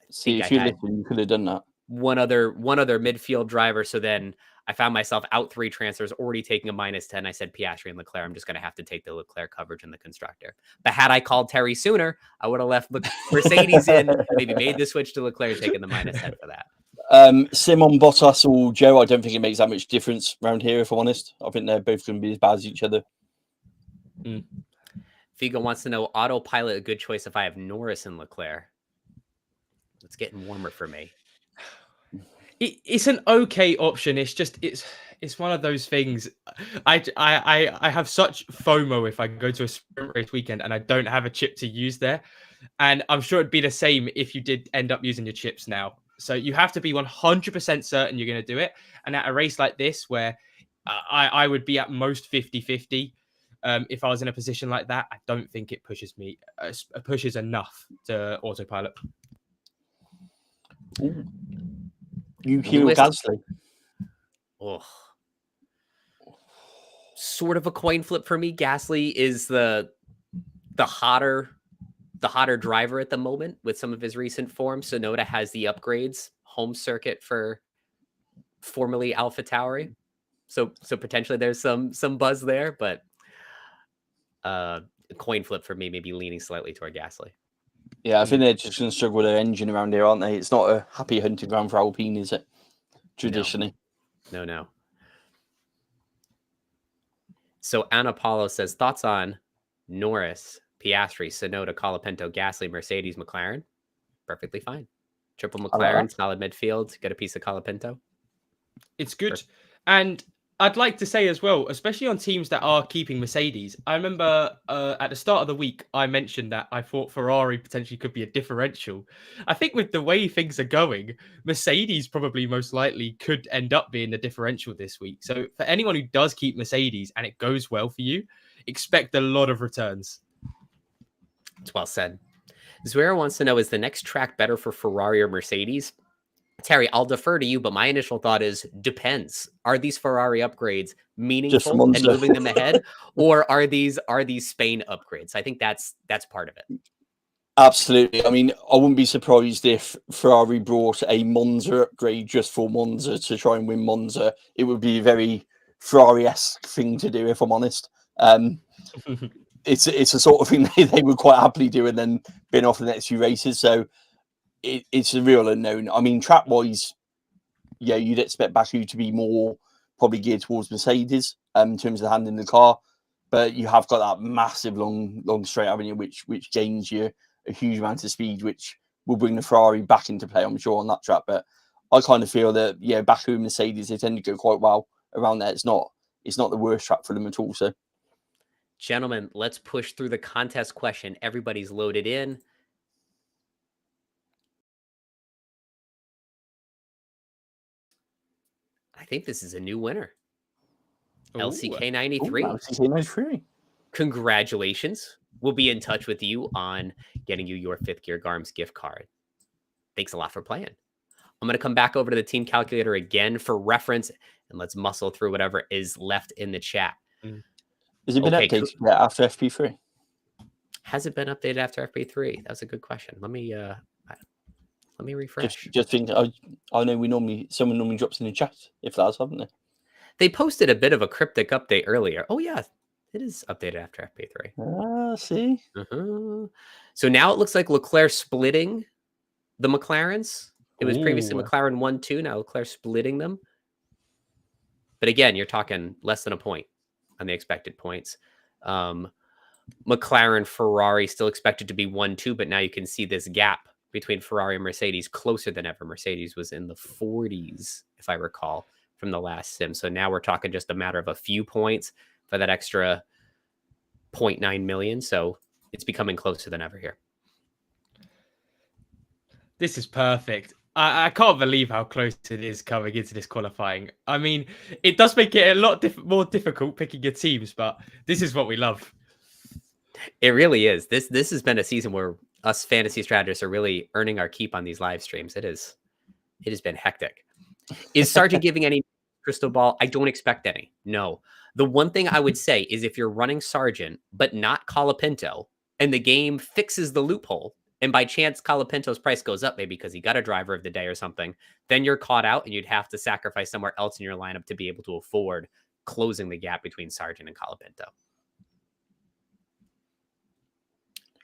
See, I if you had listened, you could have done that. one other midfield driver. So then I found myself out 3 transfers, already taking a -10. I said Piastri and Leclerc. I'm just going to have to take the Leclerc coverage in the constructor. But had I called Terry sooner, I would have left Mercedes in, maybe made the switch to Leclerc, taking the -10 for that. Simon Bottas or Joe, I don't think it makes that much difference around here, if I'm honest. I think they're both going to be as bad as each other. Figo wants to know, autopilot a good choice if I have Norris and Leclerc? It's getting warmer for me. It's an okay option. It's just it's one of those things. I have such FOMO if I go to a sprint race weekend and I don't have a chip to use there, and I'm sure it'd be the same if you did end up using your chips now. So you have to be 100% certain you're going to do it. And at a race like this, where I would be at most 50-50, if I was in a position like that, I don't think it pushes enough to autopilot. Ooh. Yuki or Gasly? Oh. Sort of a coin flip for me. Gasly is the hotter driver at the moment with some of his recent form. Sonoda has the upgrades, home circuit for formerly AlphaTauri. So potentially there's some buzz there, but a coin flip for me, maybe leaning slightly toward Gasly. Yeah, I think they're just going to struggle with their engine around here, aren't they? It's not a happy hunting ground for Alpine, is it? Traditionally. No. So Anna Paulo says, thoughts on Norris, Piastri, Sonoda, Colapinto, Gasly, Mercedes, McLaren? Perfectly fine. Triple McLaren, solid midfield, get a piece of Colapinto. It's good. And I'd like to say as well, especially on teams that are keeping Mercedes, I remember at the start of the week, I mentioned that I thought Ferrari potentially could be a differential. I think with the way things are going, Mercedes probably most likely could end up being the differential this week. So for anyone who does keep Mercedes and it goes well for you, expect a lot of returns. It's well said. Zuera wants to know, is the next track better for Ferrari or Mercedes? Terry, I'll defer to you, but my initial thought is depends. Are these Ferrari upgrades meaningful and moving them ahead, or are these Spain upgrades? I think that's part of it. Absolutely. I mean, I wouldn't be surprised if Ferrari brought a Monza upgrade just for Monza to try and win Monza. It would be a very Ferrari-esque thing to do, if I'm honest. It's a sort of thing they would quite happily do and then bin off the next few races. So it's a real unknown. I mean, track-wise, yeah, you'd expect Baku to be more probably geared towards Mercedes in terms of handling the car, but you have got that massive long straight avenue, which gains you a huge amount of speed, which will bring the Ferrari back into play, I'm sure, on that track. But I kind of feel that Baku and Mercedes, they tend to go quite well around there. It's not the worst track for them at all. So, gentlemen, let's push through the contest question. Everybody's loaded in. I think this is a new winner. LCK93. LCK93. Congratulations. We'll be in touch with you on getting you your 5th Gear Garms gift card. Thanks a lot for playing. I'm going to come back over to the team calculator again for reference, and let's muscle through whatever is left in the chat. Has it been updated yet after FP3? Has it been updated after FP3? That's a good question. Let me refresh. Just think. I know someone normally drops in the chat if that's, haven't they? They posted a bit of a cryptic update earlier. Oh yeah, it is updated after FP3. See. So now it looks like Leclerc splitting the McLarens. It was previously McLaren 1-2. Now Leclerc splitting them. But again, you're talking less than a point on the expected points. McLaren, Ferrari still expected to be 1-2, but now you can see this gap between Ferrari and Mercedes closer than ever. Mercedes was in the 40s, if I recall, from the last sim. So now we're talking just a matter of a few points for that extra 0.9 million. So it's becoming closer than ever here. This is perfect. I can't believe how close it is coming into this qualifying. I mean, it does make it a lot more difficult picking your teams, but this is what we love. It really is. This has been a season where us fantasy strategists are really earning our keep on these live streams. It It has been hectic. Is Sargent giving any crystal ball? I don't expect any. No. The one thing I would say is if you're running Sargent, but not Colapinto, and the game fixes the loophole, and by chance Colapinto's price goes up, maybe because he got a driver of the day or something, then you're caught out and you'd have to sacrifice somewhere else in your lineup to be able to afford closing the gap between Sargent and Colapinto.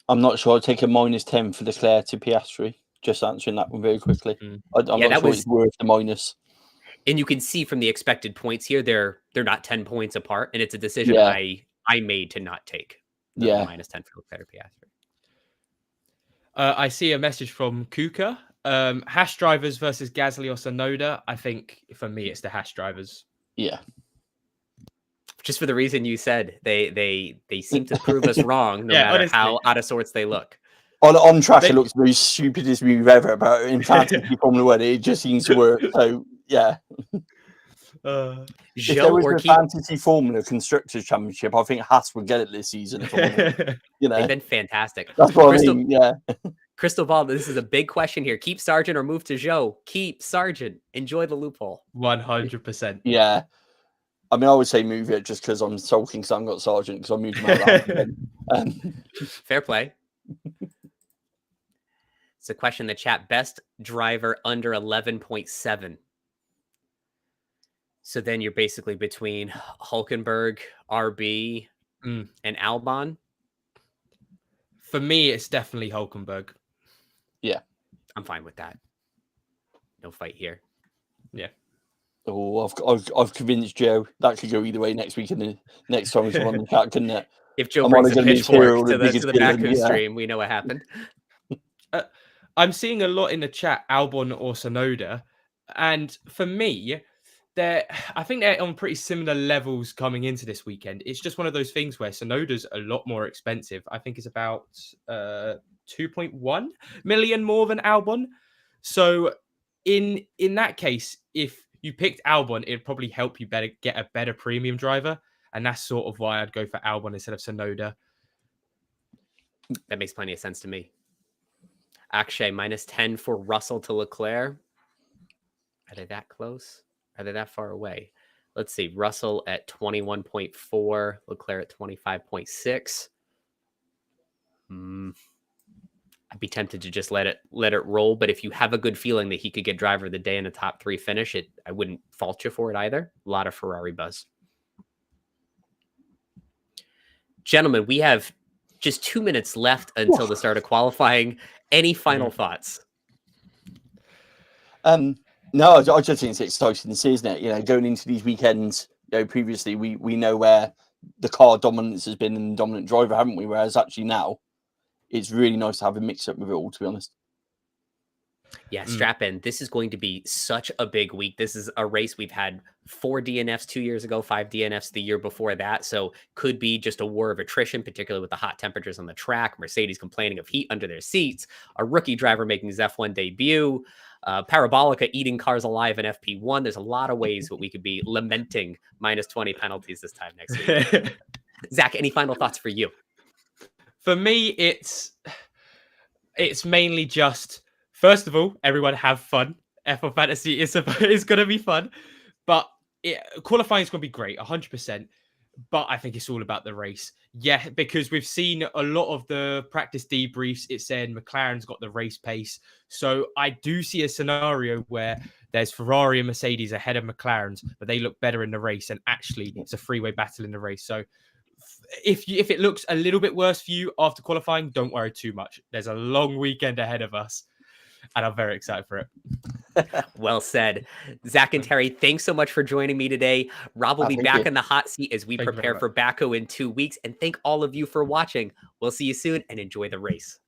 I'm not sure. I'd take a -10 for Leclerc to Piastri. Just answering that one very quickly. I'm not sure it's worth the minus. And you can see from the expected points here, they're not 10 points apart, and it's a decision I made to not take the -10 for Leclerc Piastri. I see a message from Kuka. Hash drivers versus Gasly or Tsunoda. I think for me, it's the Hash drivers. Yeah. Just for the reason you said, they seem to prove us wrong, no matter how out of sorts they look. On track, it looks the most stupidest move ever, but in fantasy Formula 1, it just seems to work. So, yeah. If there was a fantasy Formula Constructors Championship, I think Haas would get it this season. They've been fantastic. That's what I mean, yeah. Crystal Ball, this is a big question here. Keep Sargent or move to Zhou? Keep Sargent. Enjoy the loophole. 100%. Yeah. I mean, I would say move it just because I'm sulking because I haven't got Sargent because I moved him out. Fair play. It's a question in the chat. Best driver under 11.7. So then you're basically between Hülkenberg, RB, and Albon. For me, it's definitely Hülkenberg. Yeah. I'm fine with that. No fight here. Yeah. Oh, I've convinced Joe. That could go either way next week and the next time we're on the chat, couldn't it? If Joe brings a pitchfork to the Baku stream, we know what happened. I'm seeing a lot in the chat, Albon or Tsunoda. And for me, I think they're on pretty similar levels coming into this weekend. It's just one of those things where Tsunoda's a lot more expensive. I think it's about 2.1 million more than Albon. So in that case, if you picked Albon, it'd probably help you get a better premium driver. And that's sort of why I'd go for Albon instead of Tsunoda. That makes plenty of sense to me. Akshay, -10 for Russell to Leclerc. Are they that close? Are they that far away? Let's see. Russell at 21.4, Leclerc at 25.6. I'd be tempted to just let it roll, but if you have a good feeling that he could get driver of the day in a top 3 finish, I wouldn't fault you for it either. A lot of Ferrari buzz. Gentlemen, we have just 2 minutes left until the start of qualifying. Any final thoughts? No, I just think it's exciting to see, isn't it? You know, going into these weekends, previously we know where the car dominance has been and the dominant driver, haven't we? Whereas actually now, it's really nice to have a mix-up with it all, to be honest. Yeah, strap in. This is going to be such a big week. This is a race we've had 4 DNFs 2 years ago, 5 DNFs the year before that. So could be just a war of attrition, particularly with the hot temperatures on the track. Mercedes complaining of heat under their seats. A rookie driver making his F1 debut. Parabolica eating cars alive in FP1. There's a lot of ways that we could be lamenting -20 penalties this time next week. Zach, any final thoughts for you? For me, it's mainly just, first of all, everyone have fun. F1 Fantasy is going to be fun. But qualifying is going to be great, 100%. But I think it's all about the race. Yeah, because we've seen a lot of the practice debriefs. It said McLaren's got the race pace. So I do see a scenario where there's Ferrari and Mercedes ahead of McLaren's, but they look better in the race. And actually, it's a three-way battle in the race. So if it looks a little bit worse for you after qualifying, don't worry too much. There's a long weekend ahead of us. And I'm very excited for it. Well said. Zach and Terry, thanks so much for joining me today. Rob will be back in the hot seat as we prepare for Baku in 2 weeks. And thank all of you for watching. We'll see you soon and enjoy the race.